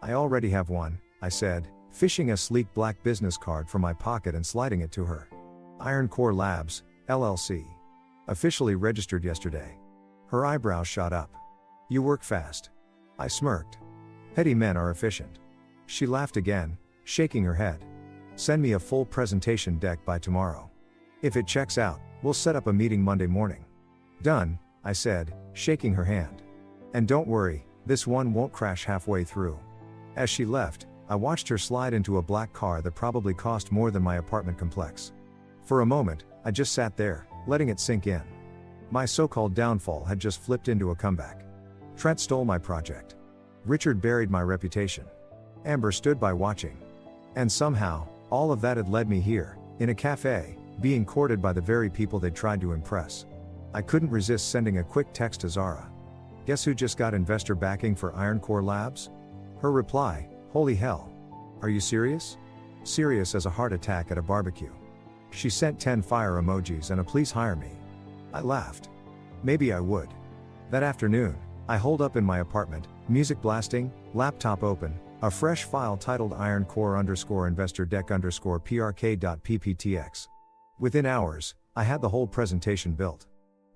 I already have one, I said, fishing a sleek black business card from my pocket and sliding it to her. Iron Core Labs, LLC. Officially registered yesterday. Her eyebrows shot up. You work fast. I smirked. Petty men are efficient. She laughed again, shaking her head. Send me a full presentation deck by tomorrow. If it checks out, we'll set up a meeting Monday morning. Done, I said, shaking her hand. And don't worry, this one won't crash halfway through. As she left, I watched her slide into a black car that probably cost more than my apartment complex. For a moment, I just sat there, letting it sink in. My so-called downfall had just flipped into a comeback. Trent stole my project. Richard buried my reputation. Amber stood by watching. And somehow, all of that had led me here, in a cafe, being courted by the very people they'd tried to impress. I couldn't resist sending a quick text to Zara. Guess who just got investor backing for Iron Core Labs? Her reply, holy hell. Are you serious? Serious as a heart attack at a barbecue. She sent 10 fire emojis and a please hire me. I laughed. Maybe I would. That afternoon, I holed up in my apartment, music blasting, laptop open, a fresh file titled Iron Core _investor deck _prk.pptx. Within hours, I had the whole presentation built.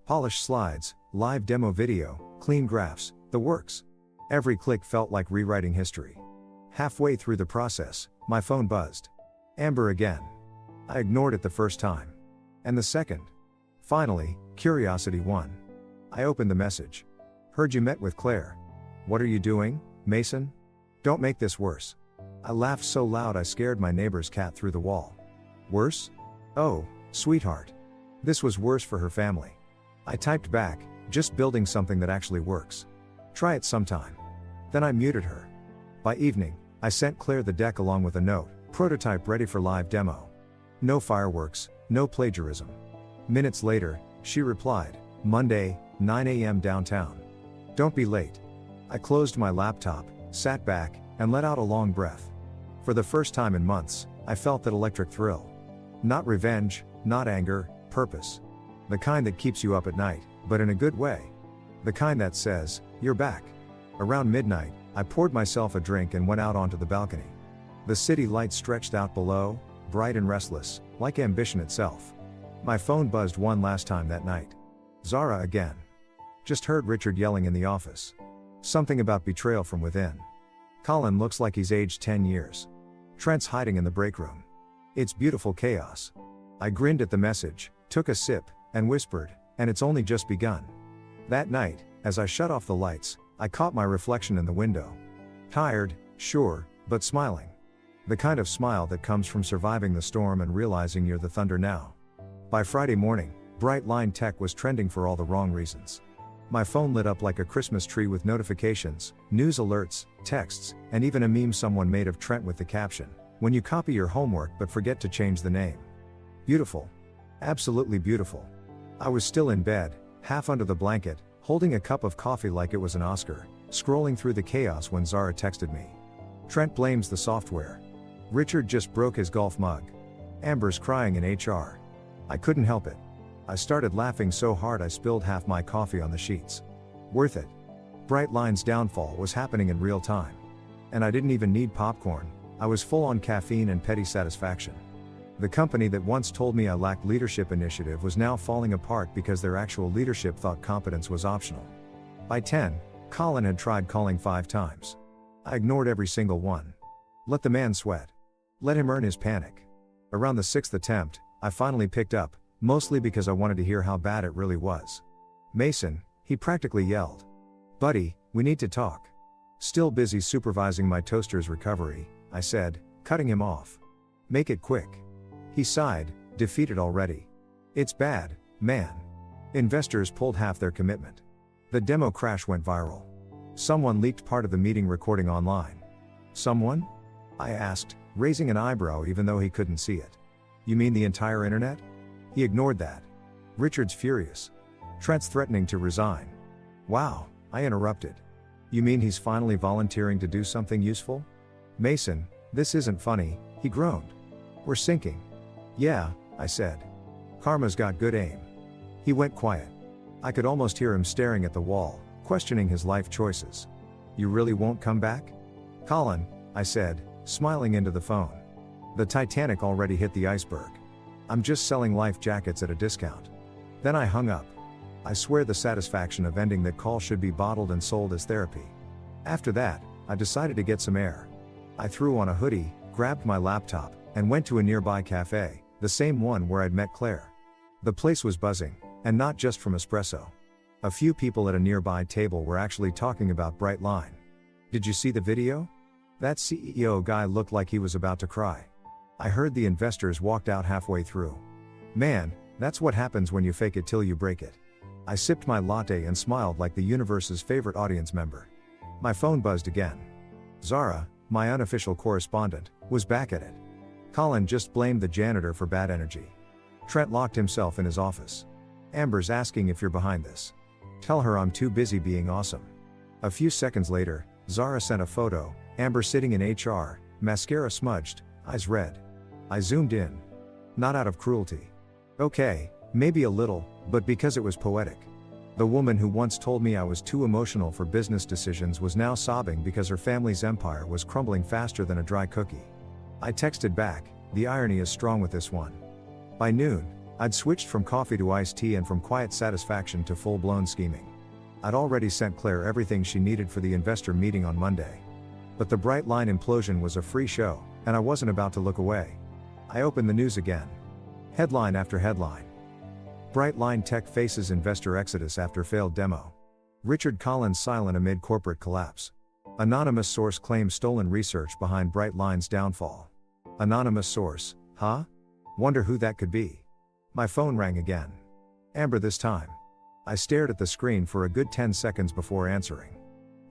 Polished slides, live demo video, clean graphs, the works. Every click felt like rewriting history. Halfway through the process, my phone buzzed. Amber again. I ignored it the first time. And the second. Finally, curiosity won. I opened the message. Heard you met with Claire. What are you doing, Mason? Don't make this worse. I laughed so loud I scared my neighbor's cat through the wall. Worse? Oh, sweetheart. This was worse for her family. I typed back, just building something that actually works. Try it sometime. Then I muted her. By evening, I sent Claire the deck along with a note, prototype ready for live demo. No fireworks, no plagiarism. Minutes later, she replied, Monday, 9 a.m. downtown. Don't be late. I closed my laptop, sat back, and let out a long breath. For the first time in months, I felt that electric thrill. Not revenge, not anger, purpose. The kind that keeps you up at night, but in a good way. The kind that says, you're back. Around midnight, I poured myself a drink and went out onto the balcony. The city lights stretched out below, bright and restless, like ambition itself. My phone buzzed one last time that night. Zara again. Just heard Richard yelling in the office. Something about betrayal from within. Colin looks like he's aged 10 years. Trent's hiding in the break room. It's beautiful chaos. I grinned at the message, took a sip, and whispered, and it's only just begun. That night, as I shut off the lights, I caught my reflection in the window. Tired, sure, but smiling. The kind of smile that comes from surviving the storm and realizing you're the thunder now. By Friday morning, Brightline Tech was trending for all the wrong reasons. My phone lit up like a Christmas tree with notifications, news alerts, texts, and even a meme someone made of Trent with the caption, when you copy your homework but forget to change the name. Beautiful. Absolutely beautiful. I was still in bed, half under the blanket, holding a cup of coffee like it was an Oscar, scrolling through the chaos when Zara texted me. Trent blames the software. Richard just broke his golf mug. Amber's crying in HR. I couldn't help it. I started laughing so hard I spilled half my coffee on the sheets. Worth it. Brightline's downfall was happening in real time. And I didn't even need popcorn, I was full on caffeine and petty satisfaction. The company that once told me I lacked leadership initiative was now falling apart because their actual leadership thought competence was optional. By 10, Colin had tried calling 5 times. I ignored every single one. Let the man sweat. Let him earn his panic. Around the 6th attempt, I finally picked up, mostly because I wanted to hear how bad it really was. Mason, he practically yelled. Buddy, we need to talk. Still busy supervising my toaster's recovery, I said, cutting him off. Make it quick. He sighed, defeated already. It's bad, man. Investors pulled half their commitment. The demo crash went viral. Someone leaked part of the meeting recording online. Someone? I asked, raising an eyebrow even though he couldn't see it. You mean the entire internet? He ignored that. Richard's furious. Trent's threatening to resign. Wow, I interrupted. You mean he's finally volunteering to do something useful? Mason, this isn't funny, he groaned. We're sinking. Yeah, I said. Karma's got good aim. He went quiet. I could almost hear him staring at the wall, questioning his life choices. You really won't come back? Colin, I said, smiling into the phone. The Titanic already hit the iceberg. I'm just selling life jackets at a discount. Then I hung up. I swear the satisfaction of ending that call should be bottled and sold as therapy. After that, I decided to get some air. I threw on a hoodie, grabbed my laptop, and went to a nearby cafe, the same one where I'd met Claire. The place was buzzing, and not just from espresso. A few people at a nearby table were actually talking about Brightline. Did you see the video? That CEO guy looked like he was about to cry. I heard the investors walked out halfway through. Man, that's what happens when you fake it till you break it. I sipped my latte and smiled like the universe's favorite audience member. My phone buzzed again. Zara, my unofficial correspondent, was back at it. Colin just blamed the janitor for bad energy. Trent locked himself in his office. Amber's asking if you're behind this. Tell her I'm too busy being awesome. A few seconds later, Zara sent a photo, Amber sitting in HR, mascara smudged, eyes red. I zoomed in. Not out of cruelty. Okay, maybe a little, but because it was poetic. The woman who once told me I was too emotional for business decisions was now sobbing because her family's empire was crumbling faster than a dry cookie. I texted back, the irony is strong with this one. By noon, I'd switched from coffee to iced tea and from quiet satisfaction to full-blown scheming. I'd already sent Claire everything she needed for the investor meeting on Monday. But the Brightline implosion was a free show, and I wasn't about to look away. I opened the news again. Headline after headline. Brightline Tech faces investor exodus after failed demo. Richard Collins silent amid corporate collapse. Anonymous source claims stolen research behind Brightline's downfall. Anonymous source, huh? Wonder who that could be. My phone rang again. Amber this time. I stared at the screen for a good 10 seconds before answering.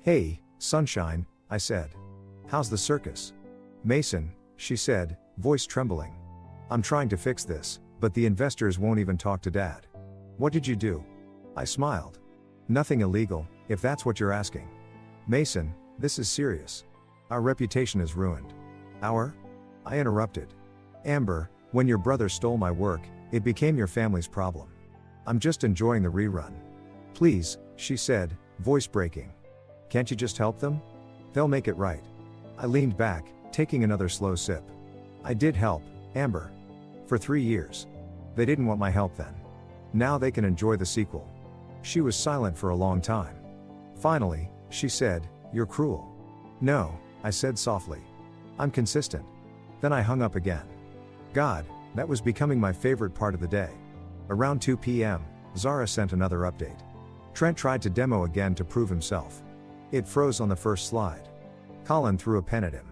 Hey, sunshine, I said. How's the circus? Mason, she said, voice trembling. I'm trying to fix this, but the investors won't even talk to Dad. What did you do? I smiled. Nothing illegal, if that's what you're asking. Mason, this is serious. Our reputation is ruined. Our? I interrupted. Amber, when your brother stole my work, it became your family's problem. I'm just enjoying the rerun. Please, she said, voice breaking. Can't you just help them? They'll make it right. I leaned back, taking another slow sip. I did help, Amber. For 3 years. They didn't want my help then. Now they can enjoy the sequel. She was silent for a long time. Finally, she said, you're cruel. No, I said softly. I'm consistent. Then I hung up again. God, that was becoming my favorite part of the day. Around 2 p.m., Zara sent another update. Trent tried to demo again to prove himself. It froze on the first slide. Colin threw a pen at him.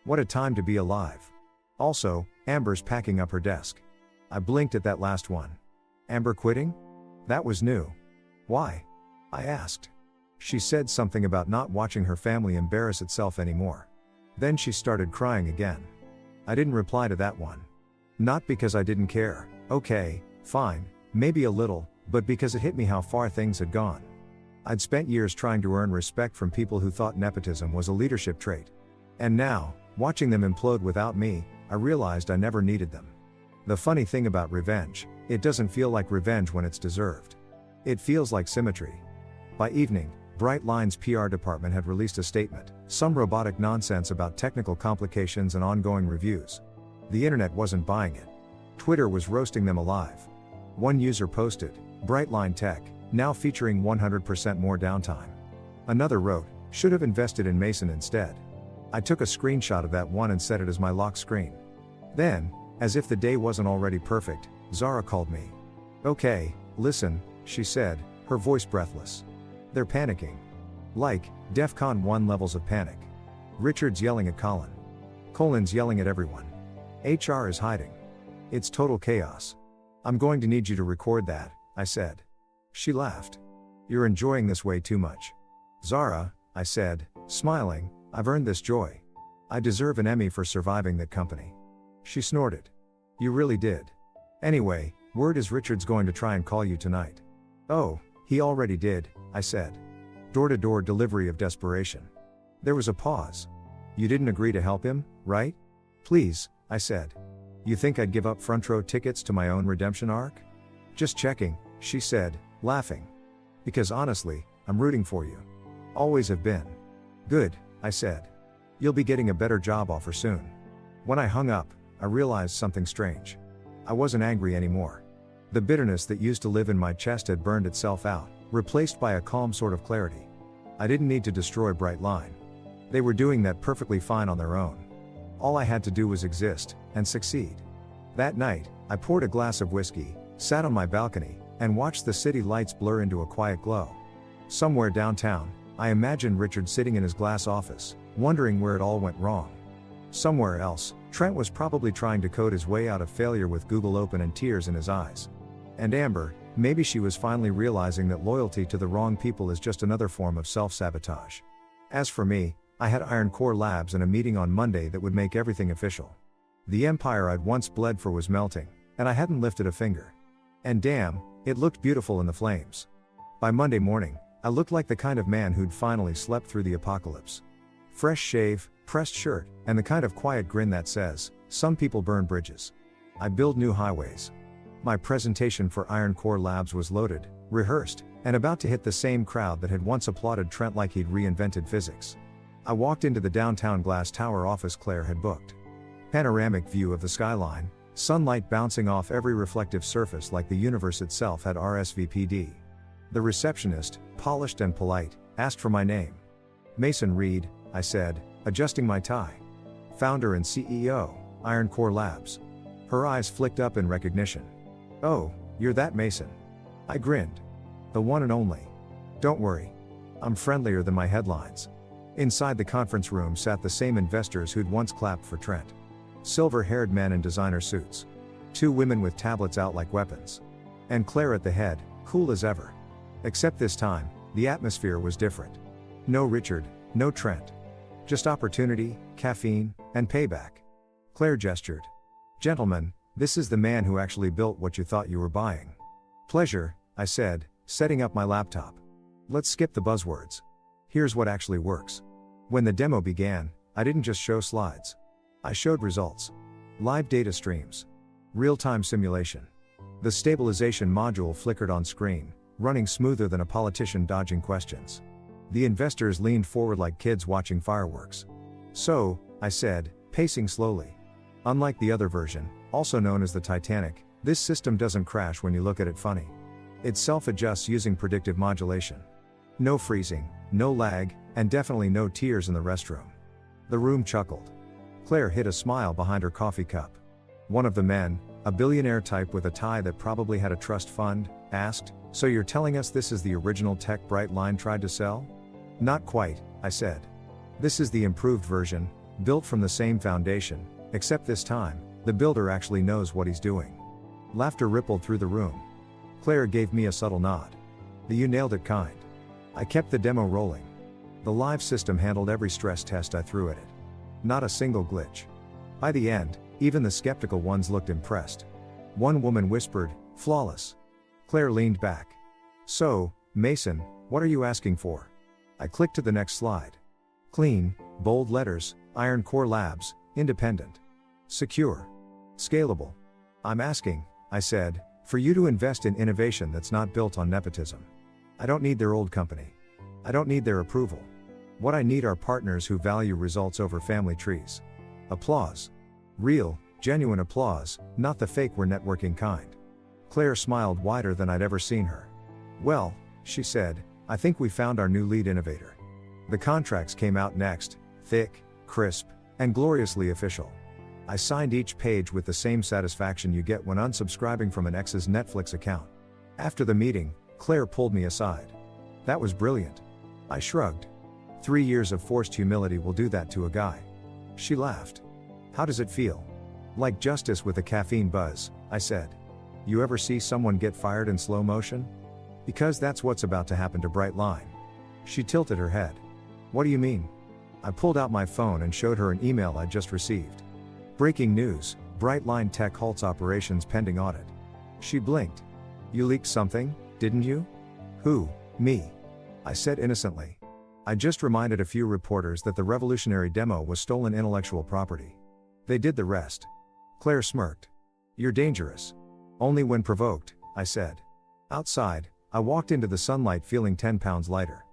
What a time to be alive. Also, Amber's packing up her desk. I blinked at that last one. Amber quitting? That was new. Why? I asked. She said something about not watching her family embarrass itself anymore. Then she started crying again. I didn't reply to that one. Not because I didn't care, okay, fine, maybe a little, but because it hit me how far things had gone. I'd spent years trying to earn respect from people who thought nepotism was a leadership trait. And now, watching them implode without me, I realized I never needed them. The funny thing about revenge, it doesn't feel like revenge when it's deserved. It feels like symmetry. By evening, Brightline's PR department had released a statement, some robotic nonsense about technical complications and ongoing reviews. The internet wasn't buying it. Twitter was roasting them alive. One user posted, "Brightline Tech, now featuring 100% more downtime." Another wrote, "Should have invested in Mason instead." I took a screenshot of that one and set it as my lock screen. Then, as if the day wasn't already perfect, Zara called me. "Okay, listen," she said, her voice breathless. "They're panicking. Like, DEFCON 1 levels of panic. Richard's yelling at Colin. Colin's yelling at everyone. HR is hiding. It's total chaos. I'm going to need you to record that," I said. She laughed. "You're enjoying this way too much." "Zara," I said, smiling, "I've earned this joy. I deserve an Emmy for surviving that company." She snorted. "You really did. Anyway, word is Richard's going to try and call you tonight." "Oh, he already did," I said. Door-to-door delivery of desperation. There was a pause. "You didn't agree to help him, right?" "Please," I said. "You think I'd give up front row tickets to my own redemption arc?" "Just checking," she said, laughing. "Because honestly, I'm rooting for you. Always have been." "Good," I said. "You'll be getting a better job offer soon." When I hung up, I realized something strange. I wasn't angry anymore. The bitterness that used to live in my chest had burned itself out, replaced by a calm sort of clarity. I didn't need to destroy Brightline. They were doing that perfectly fine on their own. All I had to do was exist, and succeed. That night, I poured a glass of whiskey, sat on my balcony, and watched the city lights blur into a quiet glow. Somewhere downtown, I imagined Richard sitting in his glass office, wondering where it all went wrong. Somewhere else, Trent was probably trying to code his way out of failure with Google open and tears in his eyes. And Amber, maybe she was finally realizing that loyalty to the wrong people is just another form of self-sabotage. As for me, I had Iron Core Labs and a meeting on Monday that would make everything official. The empire I'd once bled for was melting, and I hadn't lifted a finger. And damn, it looked beautiful in the flames. By Monday morning, I looked like the kind of man who'd finally slept through the apocalypse. Fresh shave, pressed shirt, and the kind of quiet grin that says, "Some people burn bridges. I build new highways." My presentation for Iron Core Labs was loaded, rehearsed, and about to hit the same crowd that had once applauded Trent like he'd reinvented physics. I walked into the downtown glass tower office Claire had booked. Panoramic view of the skyline, sunlight bouncing off every reflective surface like the universe itself had RSVP'd. The receptionist, polished and polite, asked for my name. "Mason Reed," I said, adjusting my tie. "Founder and CEO, Iron Core Labs." Her eyes flicked up in recognition. "Oh, you're that Mason." I grinned. "The one and only. Don't worry. I'm friendlier than my headlines." Inside the conference room sat the same investors who'd once clapped for Trent. Silver-haired men in designer suits. 2 women with tablets out like weapons. And Claire at the head, cool as ever. Except this time, the atmosphere was different. No Richard, no Trent. Just opportunity, caffeine, and payback. Claire gestured. "Gentlemen, this is the man who actually built what you thought you were buying." "Pleasure," I said, setting up my laptop. "Let's skip the buzzwords. Here's what actually works." When the demo began, I didn't just show slides. I showed results. Live data streams. Real-time simulation. The stabilization module flickered on screen, running smoother than a politician dodging questions. The investors leaned forward like kids watching fireworks. "So," I said, pacing slowly. "Unlike the other version, also known as the Titanic, this system doesn't crash when you look at it funny. It self-adjusts using predictive modulation. No freezing, no lag, and definitely no tears in the restroom." The room chuckled. Claire hid a smile behind her coffee cup. One of the men, a billionaire type with a tie that probably had a trust fund, asked, "So you're telling us this is the original tech Brightline tried to sell?" "Not quite," I said. "This is the improved version, built from the same foundation, except this time, the builder actually knows what he's doing." Laughter rippled through the room. Claire gave me a subtle nod. The "you nailed it" kind. I kept the demo rolling. The live system handled every stress test I threw at it. Not a single glitch. By the end, even the skeptical ones looked impressed. One woman whispered, "Flawless." Claire leaned back. "So, Mason, what are you asking for?" I clicked to the next slide. Clean, bold letters, Iron Core Labs, independent. Secure. Scalable. "I'm asking," I said, "for you to invest in innovation that's not built on nepotism. I don't need their old company. I don't need their approval. What I need are partners who value results over family trees." Applause. Real, genuine applause, not the fake we're networking kind. Claire smiled wider than I'd ever seen her. "Well," she said, "I think we found our new lead innovator." The contracts came out next, thick, crisp, and gloriously official. I signed each page with the same satisfaction you get when unsubscribing from an ex's Netflix account. After the meeting, Claire pulled me aside. "That was brilliant." I shrugged. 3 years of forced humility will do that to a guy. She laughed. "How does it feel?" "Like justice with a caffeine buzz," I said. "You ever see someone get fired in slow motion? Because that's what's about to happen to Brightline." She tilted her head. "What do you mean?" I pulled out my phone and showed her an email I'd just received. "Breaking news, Brightline Tech halts operations pending audit." She blinked. "You leaked something, didn't you?" "Who, me?" I said innocently. "I just reminded a few reporters that the revolutionary demo was stolen intellectual property. They did the rest." Claire smirked. "You're dangerous." "Only when provoked," I said. Outside, I walked into the sunlight feeling 10 pounds lighter.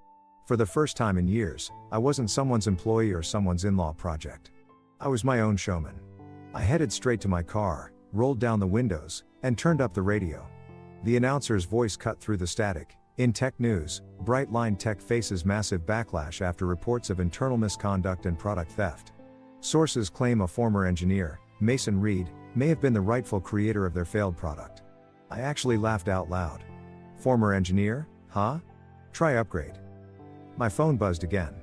For the first time in years, I wasn't someone's employee or someone's in-law project. I was my own showman. I headed straight to my car, rolled down the windows, and turned up the radio. The announcer's voice cut through the static. "In tech news, Brightline Tech faces massive backlash after reports of internal misconduct and product theft. Sources claim a former engineer, Mason Reed, may have been the rightful creator of their failed product." I actually laughed out loud. "Former engineer, huh? Try upgrade." My phone buzzed again.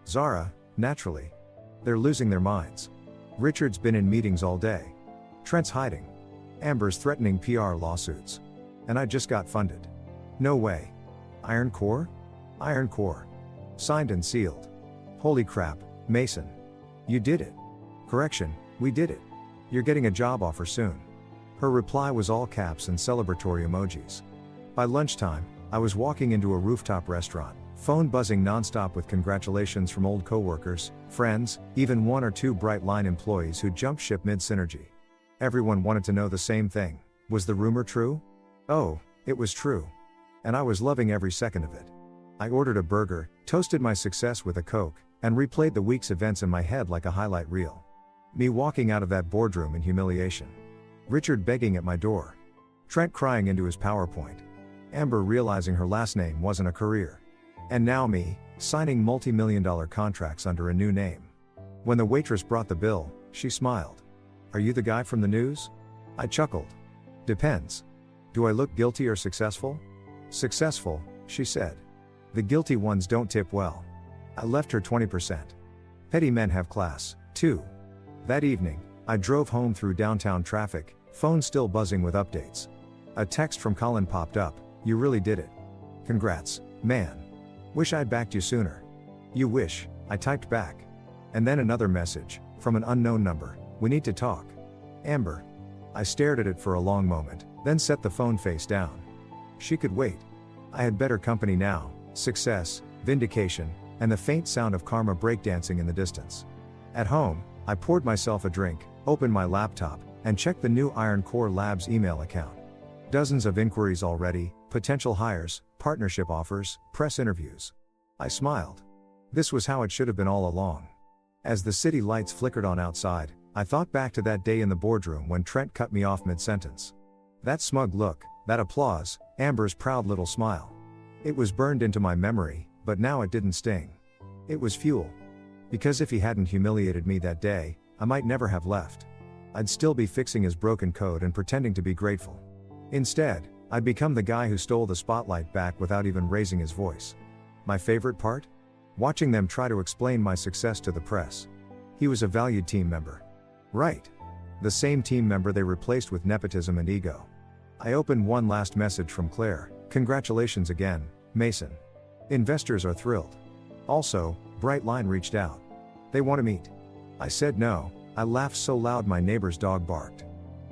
Zara, naturally. "They're losing their minds. Richard's been in meetings all day. Trent's hiding. Amber's threatening PR lawsuits. And I just got funded. No way. Iron Core? Iron Core. Signed and sealed. Holy crap, Mason. You did it. Correction, we did it. You're getting a job offer soon." Her reply was all caps and celebratory emojis. By lunchtime, I was walking into a rooftop restaurant, phone buzzing nonstop with congratulations from old coworkers, friends, even 1 or 2 Brightline employees who jumped ship mid-synergy. Everyone wanted to know the same thing. Was the rumor true? Oh, it was true. And I was loving every second of it. I ordered a burger, toasted my success with a Coke, and replayed the week's events in my head like a highlight reel. Me walking out of that boardroom in humiliation. Richard begging at my door. Trent crying into his PowerPoint. Amber realizing her last name wasn't a career. And now me, signing multi-million-dollar contracts under a new name. When the waitress brought the bill, she smiled. "Are you the guy from the news?" I chuckled. "Depends. Do I look guilty or successful?" "Successful," she said. "The guilty ones don't tip well." I left her 20%. Petty men have class, too. That evening, I drove home through downtown traffic, phone still buzzing with updates. A text from Colin popped up. "You really did it. Congrats, man. Wish I'd backed you sooner." "You wish," I typed back. And then another message, from an unknown number. "We need to talk. Amber." I stared at it for a long moment, then set the phone face down. She could wait. I had better company now, success, vindication, and the faint sound of karma breakdancing in the distance. At home, I poured myself a drink, opened my laptop, and checked the new Iron Core Labs email account. Dozens of inquiries already, potential hires, partnership offers, press interviews. I smiled. This was how it should have been all along. As the city lights flickered on outside, I thought back to that day in the boardroom when Trent cut me off mid-sentence. That smug look, that applause, Amber's proud little smile. It was burned into my memory, but now it didn't sting. It was fuel. Because if he hadn't humiliated me that day, I might never have left. I'd still be fixing his broken code and pretending to be grateful. Instead, I'd become the guy who stole the spotlight back without even raising his voice. My favorite part? Watching them try to explain my success to the press. He was a valued team member. Right. The same team member they replaced with nepotism and ego. I opened one last message from Claire. "Congratulations again, Mason. Investors are thrilled. Also, Brightline reached out. They want to meet." I said no, I laughed so loud my neighbor's dog barked.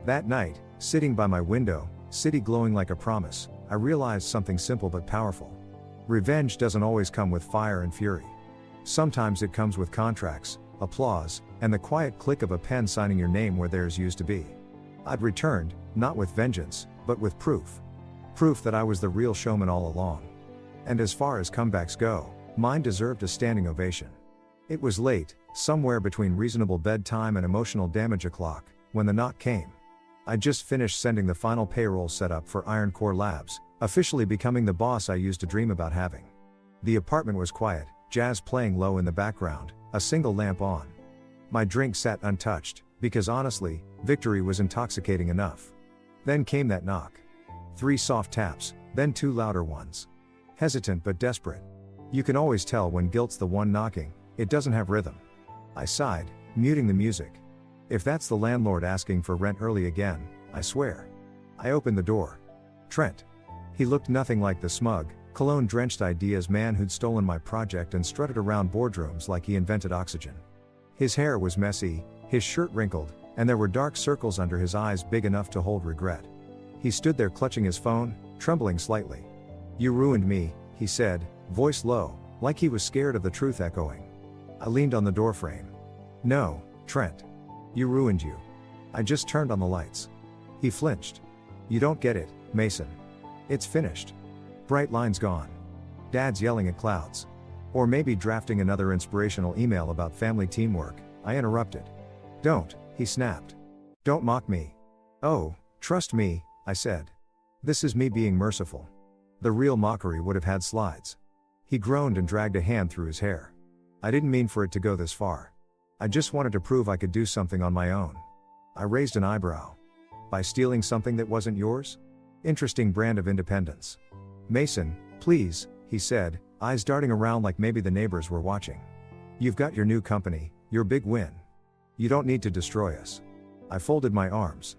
That night, sitting by my window, city glowing like a promise, I realized something simple but powerful. Revenge doesn't always come with fire and fury. Sometimes it comes with contracts, applause, and the quiet click of a pen signing your name where theirs used to be. I'd returned, not with vengeance, but with proof. Proof that I was the real showman all along. And as far as comebacks go, mine deserved a standing ovation. It was late, somewhere between reasonable bedtime and emotional damage o'clock, when the knock came. I'd just finished sending the final payroll setup for Iron Core Labs, officially becoming the boss I used to dream about having. The apartment was quiet, jazz playing low in the background, a single lamp on. My drink sat untouched, because honestly, victory was intoxicating enough. Then came that knock. 3 soft taps, then 2 louder ones. Hesitant but desperate. You can always tell when guilt's the one knocking, it doesn't have rhythm. I sighed, muting the music. If that's the landlord asking for rent early again, I swear. I opened the door. Trent. He looked nothing like the smug, cologne-drenched ideas man who'd stolen my project and strutted around boardrooms like he invented oxygen. His hair was messy, his shirt wrinkled, and there were dark circles under his eyes big enough to hold regret. He stood there clutching his phone, trembling slightly. "You ruined me," he said, voice low, like he was scared of the truth echoing. I leaned on the doorframe. "No, Trent. You ruined you. I just turned on the lights." He flinched. "You don't get it, Mason. It's finished. Bright lines gone. Dad's yelling at clouds. Or maybe drafting another inspirational email about family teamwork," I interrupted. "Don't," he snapped. "Don't mock me." "Oh, trust me," I said. "This is me being merciful. The real mockery would have had slides." He groaned and dragged a hand through his hair. "I didn't mean for it to go this far. I just wanted to prove I could do something on my own." I raised an eyebrow. "By stealing something that wasn't yours? Interesting brand of independence." "Mason, please," he said, eyes darting around like maybe the neighbors were watching. "You've got your new company, your big win. You don't need to destroy us." I folded my arms.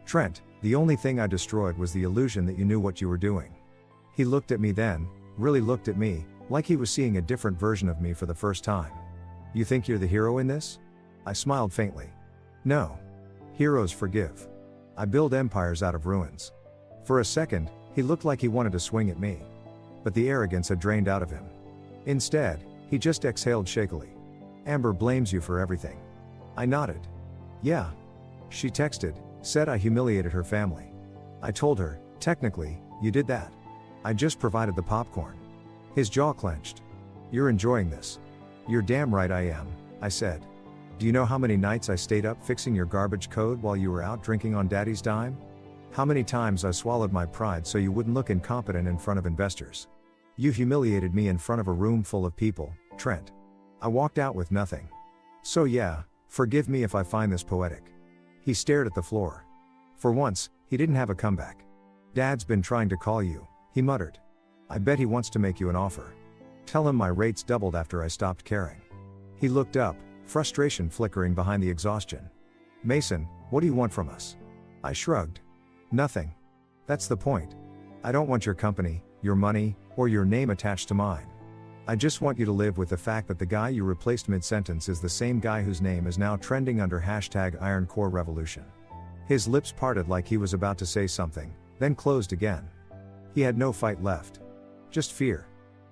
"Trent, the only thing I destroyed was the illusion that you knew what you were doing." He looked at me then, really looked at me, like he was seeing a different version of me for the first time. "You think you're the hero in this?" I smiled faintly. "No. Heroes forgive. I build empires out of ruins." For a second, he looked like he wanted to swing at me. But the arrogance had drained out of him. Instead, he just exhaled shakily. "Amber blames you for everything." I nodded. "Yeah. She texted, said I humiliated her family. I told her, technically, you did that. I just provided the popcorn." His jaw clenched. "You're enjoying this." "You're damn right I am," I said. "Do you know how many nights I stayed up fixing your garbage code while you were out drinking on daddy's dime? How many times I swallowed my pride so you wouldn't look incompetent in front of investors? You humiliated me in front of a room full of people, Trent. I walked out with nothing. So yeah, forgive me if I find this poetic." He stared at the floor. For once, he didn't have a comeback. "Dad's been trying to call you," he muttered. "I bet he wants to make you an offer. Tell him my rates doubled after I stopped caring." He looked up, frustration flickering behind the exhaustion. "Mason, what do you want from us?" I shrugged. "Nothing. That's the point. I don't want your company, your money, or your name attached to mine. I just want you to live with the fact that the guy you replaced mid-sentence is the same guy whose name is now trending under #Iron Core Revolution." His lips parted like he was about to say something, then closed again. He had no fight left. Just fear.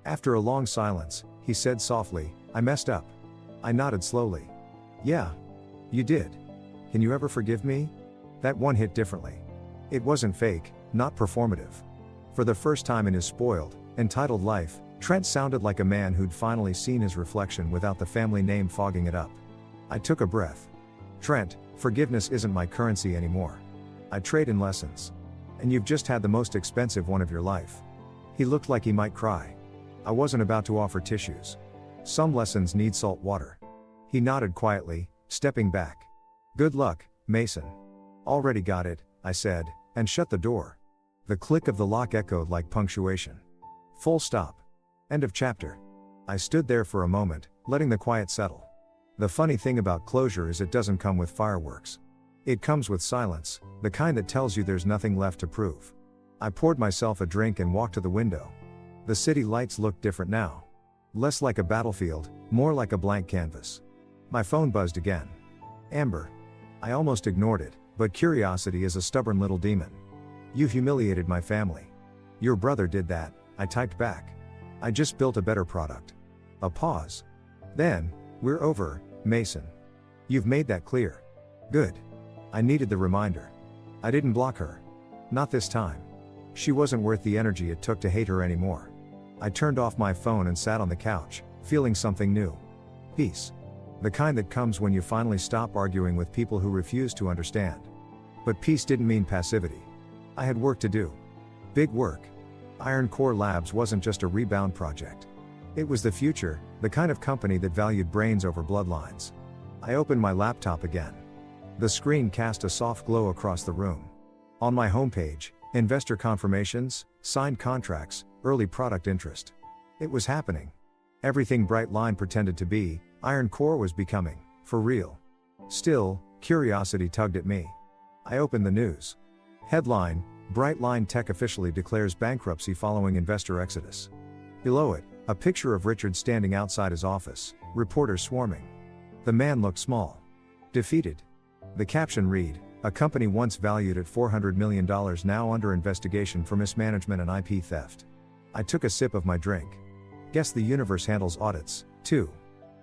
After a long silence, he said softly, "I messed up." I nodded slowly. "Yeah. You did. Can you ever forgive me?" That one hit differently. It wasn't fake, not performative. For the first time in his spoiled, entitled life, Trent sounded like a man who'd finally seen his reflection without the family name fogging it up. I took a breath. "Trent, forgiveness isn't my currency anymore. I trade in lessons. And you've just had the most expensive one of your life." He looked like he might cry. I wasn't about to offer tissues. Some lessons need salt water. He nodded quietly, stepping back. "Good luck, Mason." "Already got it," I said, and shut the door. The click of the lock echoed like punctuation. Full stop. End of chapter. I stood there for a moment, letting the quiet settle. The funny thing about closure is it doesn't come with fireworks. It comes with silence, the kind that tells you there's nothing left to prove. I poured myself a drink and walked to the window. The city lights looked different now. Less like a battlefield, more like a blank canvas. My phone buzzed again. Amber. I almost ignored it, but curiosity is a stubborn little demon. You humiliated my family. Your brother did that, I typed back. I just built a better product. A pause. Then, we're over, Mason. You've made that clear. Good. I needed the reminder. I didn't block her. Not this time. She wasn't worth the energy it took to hate her anymore. I turned off my phone and sat on the couch, feeling something new. Peace. The kind that comes when you finally stop arguing with people who refuse to understand. But peace didn't mean passivity. I had work to do. Big work. Iron Core Labs wasn't just a rebound project. It was the future, the kind of company that valued brains over bloodlines. I opened my laptop again. The screen cast a soft glow across the room. On my homepage, investor confirmations, signed contracts, early product interest. It was happening. Everything Brightline pretended to be, Iron Core was becoming, for real. Still, curiosity tugged at me. I opened the news. Headline: Brightline Tech officially declares bankruptcy following investor exodus. Below it, a picture of Richard standing outside his office, reporters swarming. The man looked small. Defeated. The caption read: a company once valued at $400 million now under investigation for mismanagement and IP theft. I took a sip of my drink. Guess the universe handles audits, too.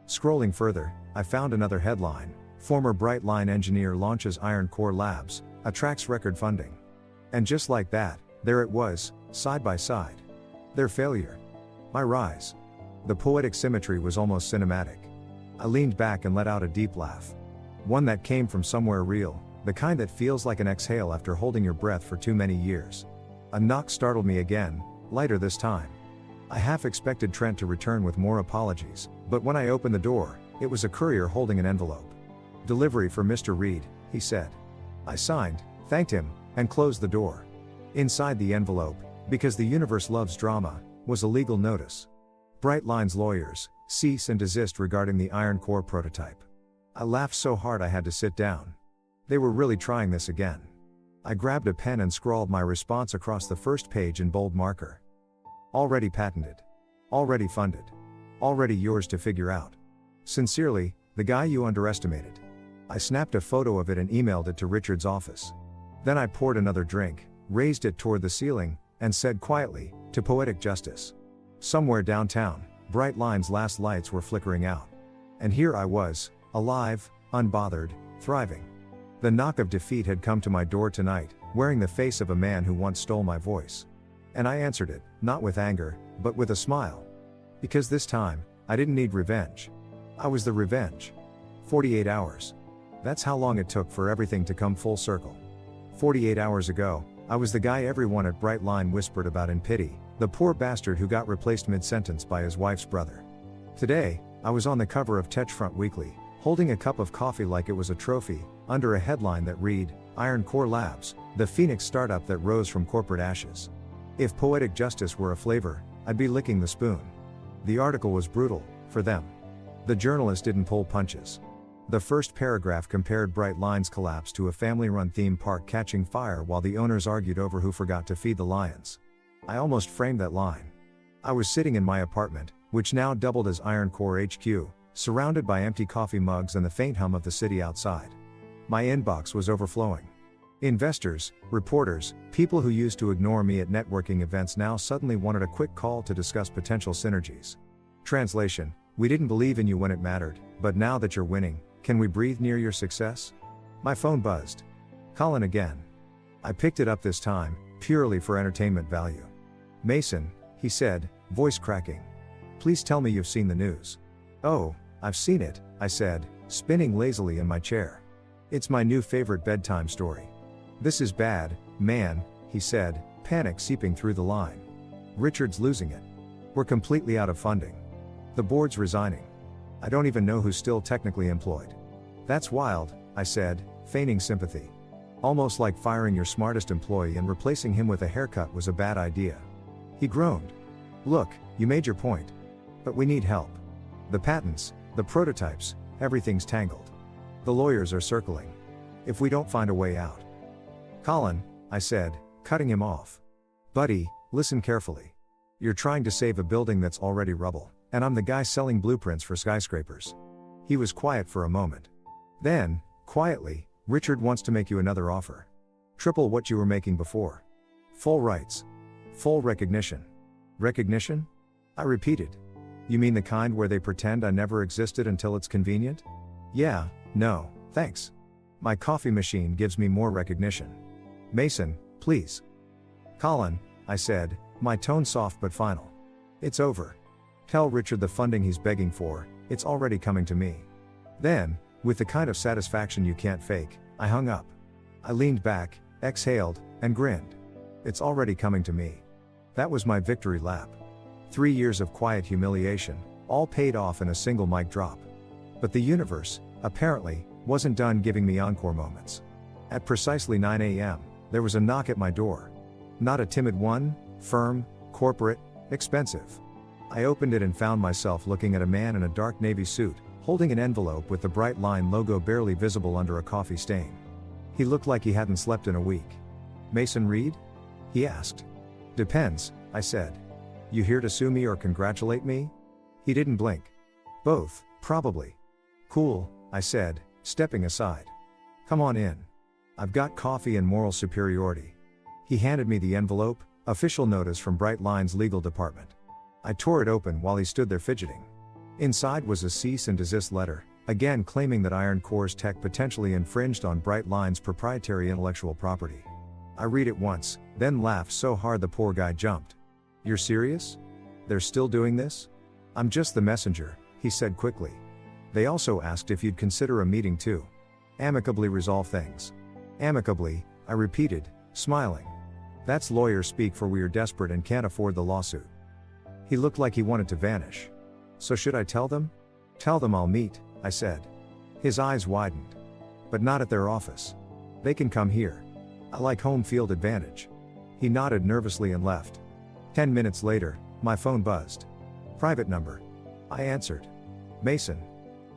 Scrolling further, I found another headline: former Brightline engineer launches Iron Core Labs, attracts record funding. And just like that, there it was, side by side. Their failure. My rise. The poetic symmetry was almost cinematic. I leaned back and let out a deep laugh. One that came from somewhere real, the kind that feels like an exhale after holding your breath for too many years. A knock startled me again, lighter this time. I half expected Trent to return with more apologies, but when I opened the door, it was a courier holding an envelope. Delivery for Mr. Reed, he said. I signed, thanked him, and closed the door. Inside the envelope, because the universe loves drama, was a legal notice. Brightline's lawyers, cease and desist regarding the Iron Core prototype. I laughed so hard I had to sit down. They were really trying this again. I grabbed a pen and scrawled my response across the first page in bold marker. Already patented. Already funded. Already yours to figure out. Sincerely, the guy you underestimated. I snapped a photo of it and emailed it to Richard's office. Then I poured another drink, raised it toward the ceiling, and said quietly, to poetic justice. Somewhere downtown, Brightline's last lights were flickering out. And here I was, alive, unbothered, thriving. The knock of defeat had come to my door tonight, wearing the face of a man who once stole my voice. And I answered it, not with anger, but with a smile. Because this time, I didn't need revenge. I was the revenge. 48 hours. That's how long it took for everything to come full circle. 48 hours ago, I was the guy everyone at Brightline whispered about in pity, the poor bastard who got replaced mid-sentence by his wife's brother. Today, I was on the cover of TechFront Weekly, holding a cup of coffee like it was a trophy, under a headline that read, Iron Core Labs, the Phoenix startup that rose from corporate ashes. If poetic justice were a flavor, I'd be licking the spoon. The article was brutal, for them. The journalist didn't pull punches. The first paragraph compared Brightline's collapse to a family-run theme park catching fire while the owners argued over who forgot to feed the lions. I almost framed that line. I was sitting in my apartment, which now doubled as Iron Core HQ, surrounded by empty coffee mugs and the faint hum of the city outside. My inbox was overflowing. Investors, reporters, people who used to ignore me at networking events now suddenly wanted a quick call to discuss potential synergies. Translation: we didn't believe in you when it mattered, but now that you're winning, can we breathe near your success? My phone buzzed. Colin again. I picked it up this time, purely for entertainment value. Mason, he said, voice cracking. Please tell me you've seen the news. Oh, I've seen it, I said, spinning lazily in my chair. It's my new favorite bedtime story. This is bad, man, he said, panic seeping through the line. Richard's losing it. We're completely out of funding. The board's resigning. I don't even know who's still technically employed. That's wild, I said, feigning sympathy. Almost like firing your smartest employee and replacing him with a haircut was a bad idea. He groaned. Look, you made your point. But we need help. The patents, the prototypes, everything's tangled. The lawyers are circling. If we don't find a way out. Colin, I said, cutting him off. Buddy, listen carefully. You're trying to save a building that's already rubble, and I'm the guy selling blueprints for skyscrapers. He was quiet for a moment. Then, Quietly, Richard wants to make you another offer. Triple what you were making before. Full rights. Full recognition. Recognition? I repeated. You mean the kind where they pretend I never existed until it's convenient? Yeah, no, thanks. My coffee machine gives me more recognition. Mason, please. Colin, I said, my tone soft but final. It's over. Tell Richard the funding he's begging for, it's already coming to me. Then, with the kind of satisfaction you can't fake, I hung up. I leaned back, exhaled, and grinned. It's already coming to me. That was my victory lap. 3 years of quiet humiliation, all paid off in a single mic drop. But the universe, apparently, wasn't done giving me encore moments. At precisely 9 a.m., there was a knock at my door. Not a timid one, firm, corporate, expensive. I opened it and found myself looking at a man in a dark navy suit, holding an envelope with the Brightline logo barely visible under a coffee stain. He looked like he hadn't slept in a week. Mason Reed? He asked. Depends, I said. You here to sue me or congratulate me? He didn't blink. Both, probably. Cool, I said, stepping aside. Come on in. I've got coffee and moral superiority. He handed me the envelope, official notice from Brightline's legal department. I tore it open while he stood there fidgeting. Inside was a cease and desist letter, again claiming that Iron Core's tech potentially infringed on Brightline's proprietary intellectual property. I read it once, then laughed so hard the poor guy jumped. You're serious? They're still doing this? I'm just the messenger, he said quickly. They also asked if you'd consider a meeting to amicably resolve things. Amicably, I repeated, smiling. That's lawyer speak for we are desperate and can't afford the lawsuit. He looked like he wanted to vanish. So should I tell them? Tell them I'll meet, I said. His eyes widened. But not at their office. They can come here. I like home field advantage. He nodded nervously and left. 10 minutes later, my phone buzzed. Private number. I answered. Mason.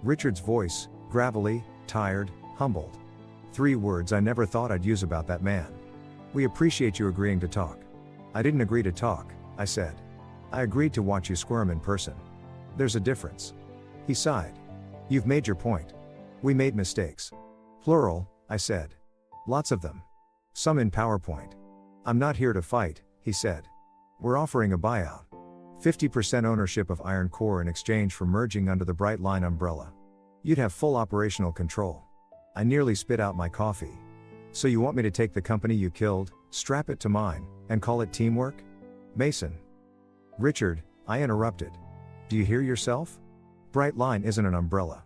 Richard's voice, gravelly, tired, humbled. 3 words I never thought I'd use about that man. We appreciate you agreeing to talk. I didn't agree to talk, I said. I agreed to watch you squirm in person. There's a difference. He sighed. You've made your point. We made mistakes. Plural, I said. Lots of them. Some in PowerPoint. I'm not here to fight, he said. We're offering a buyout. 50% ownership of Iron Core in exchange for merging under the Brightline umbrella. You'd have full operational control. I nearly spit out my coffee. So you want me to take the company you killed, strap it to mine, and call it teamwork? Mason. Richard, I interrupted. Do you hear yourself? Brightline isn't an umbrella.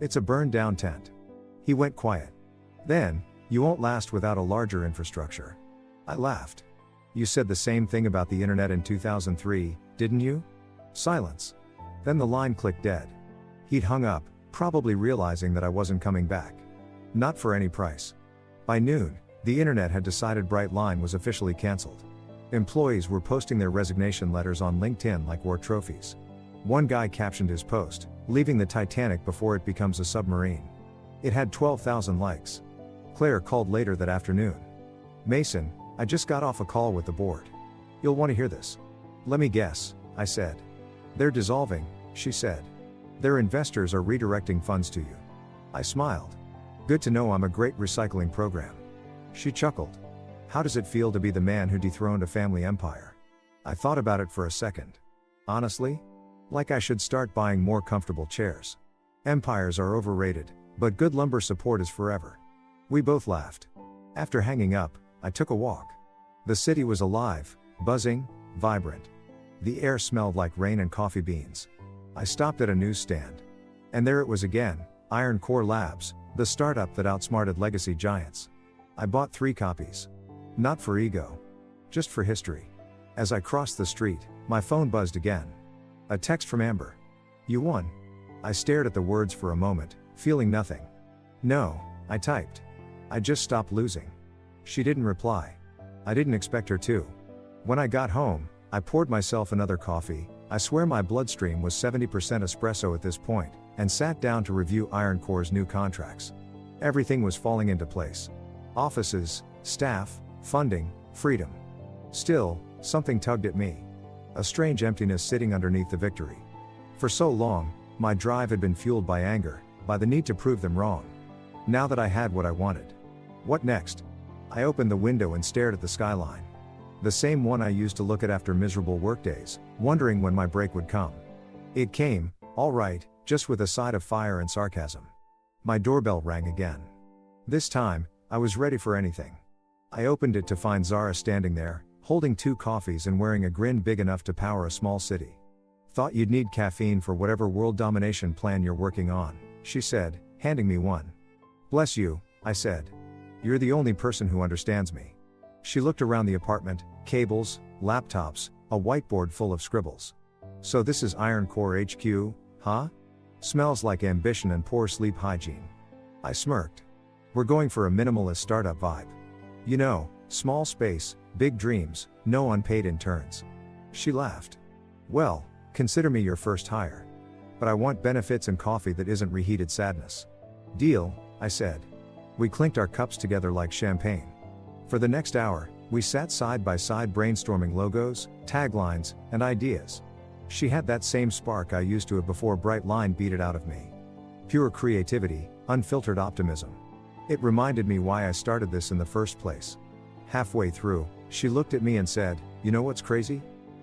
It's a burned down tent. He went quiet. Then, you won't last without a larger infrastructure. I laughed. You said the same thing about the internet in 2003, didn't you? Silence. Then the line clicked dead. He'd hung up, probably realizing that I wasn't coming back. Not for any price. By noon, the internet had decided Brightline was officially cancelled. Employees were posting their resignation letters on LinkedIn like war trophies. One guy captioned his post, leaving the Titanic before it becomes a submarine. It had 12,000 likes. Claire called later that afternoon. Mason, I just got off a call with the board. You'll want to hear this. Let me guess, I said. They're dissolving, she said. Their investors are redirecting funds to you. I smiled. Good to know I'm a great recycling program. She chuckled. How does it feel to be the man who dethroned a family empire? I thought about it for a second. Honestly? Like I should start buying more comfortable chairs. Empires are overrated, but good lumbar support is forever. We both laughed. After hanging up, I took a walk. The city was alive, buzzing, vibrant. The air smelled like rain and coffee beans. I stopped at a newsstand. And there it was again, Iron Core Labs, the startup that outsmarted legacy giants. I bought 3 copies. Not for ego. Just for history. As I crossed the street, my phone buzzed again. A text from Amber. You won. I stared at the words for a moment, feeling nothing. No, I typed. I just stopped losing. She didn't reply. I didn't expect her to. When I got home, I poured myself another coffee. I swear my bloodstream was 70% espresso at this point, and sat down to review Iron Core's new contracts. Everything was falling into place. Offices, staff, funding, freedom. Still, something tugged at me. A strange emptiness sitting underneath the victory. For so long, my drive had been fueled by anger, by the need to prove them wrong. Now that I had what I wanted. What next? I opened the window and stared at the skyline. The same one I used to look at after miserable workdays, wondering when my break would come. It came, all right, just with a side of fire and sarcasm. My doorbell rang again. This time, I was ready for anything. I opened it to find Zara standing there, holding 2 coffees and wearing a grin big enough to power a small city. "Thought you'd need caffeine for whatever world domination plan you're working on," she said, handing me one. "Bless you," I said. "You're the only person who understands me." She looked around the apartment, cables, laptops, a whiteboard full of scribbles. "So this is Iron Core HQ, huh? Smells like ambition and poor sleep hygiene." I smirked. "We're going for a minimalist startup vibe. You know, small space, big dreams, no unpaid interns." She laughed. "Well, consider me your first hire. But I want benefits and coffee that isn't reheated sadness." "Deal," I said. We clinked our cups together like champagne. For the next hour, we sat side by side brainstorming logos, taglines, and ideas. She had that same spark I used to have before Brightline beat it out of me. Pure creativity, unfiltered optimism. It reminded me why I started this in the first place. Halfway through, she looked at me and said, "You know what's crazy?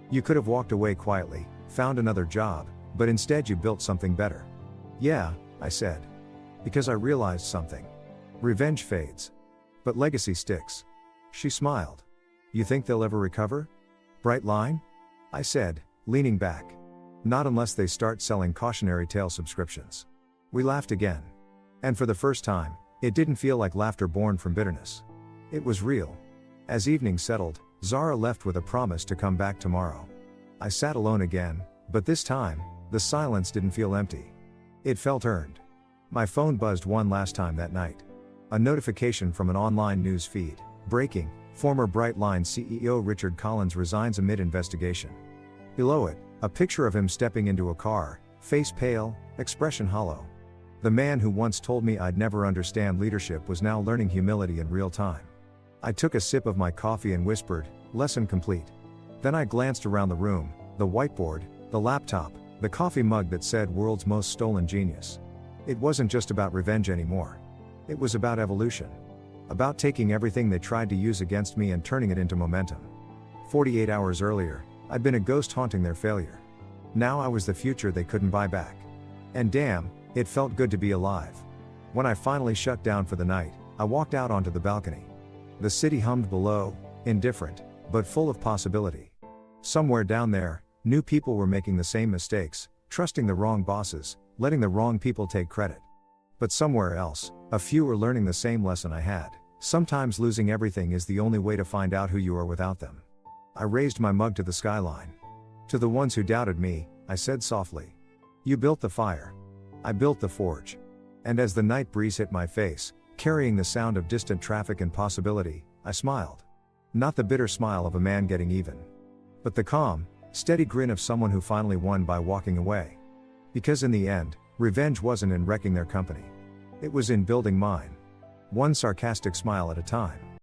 You could have walked away quietly, found another job, but instead you built something better." "Yeah," I said. Because I realized something. Revenge fades. But legacy sticks. She smiled. "You think they'll ever recover? Brightline?" I said, leaning back. "Not unless they start selling cautionary tale subscriptions." We laughed again. And for the first time, it didn't feel like laughter born from bitterness. It was real. As evening settled, Zara left with a promise to come back tomorrow. I sat alone again, but this time, the silence didn't feel empty. It felt earned. My phone buzzed one last time that night. A notification from an online news feed. Breaking: former Brightline CEO Richard Collins resigns amid investigation. Below it, a picture of him stepping into a car, face pale, expression hollow. The man who once told me I'd never understand leadership was now learning humility in real time. I took a sip of my coffee and whispered, "Lesson complete." Then I glanced around the room, the whiteboard, the laptop, the coffee mug that said "World's Most Stolen Genius." It wasn't just about revenge anymore. It was about evolution. About taking everything they tried to use against me and turning it into momentum. 48 hours earlier, I'd been a ghost haunting their failure. Now I was the future they couldn't buy back. And damn, it felt good to be alive. When I finally shut down for the night, I walked out onto the balcony. The city hummed below, indifferent, but full of possibility. Somewhere down there, new people were making the same mistakes, trusting the wrong bosses, letting the wrong people take credit. But somewhere else, a few were learning the same lesson I had. Sometimes losing everything is the only way to find out who you are without them. I raised my mug to the skyline. "To the ones who doubted me," I said softly. "You built the fire. I built the forge." And as the night breeze hit my face, carrying the sound of distant traffic and possibility, I smiled. Not the bitter smile of a man getting even. But the calm, steady grin of someone who finally won by walking away. Because in the end, revenge wasn't in wrecking their company. It was in building mine. One sarcastic smile at a time.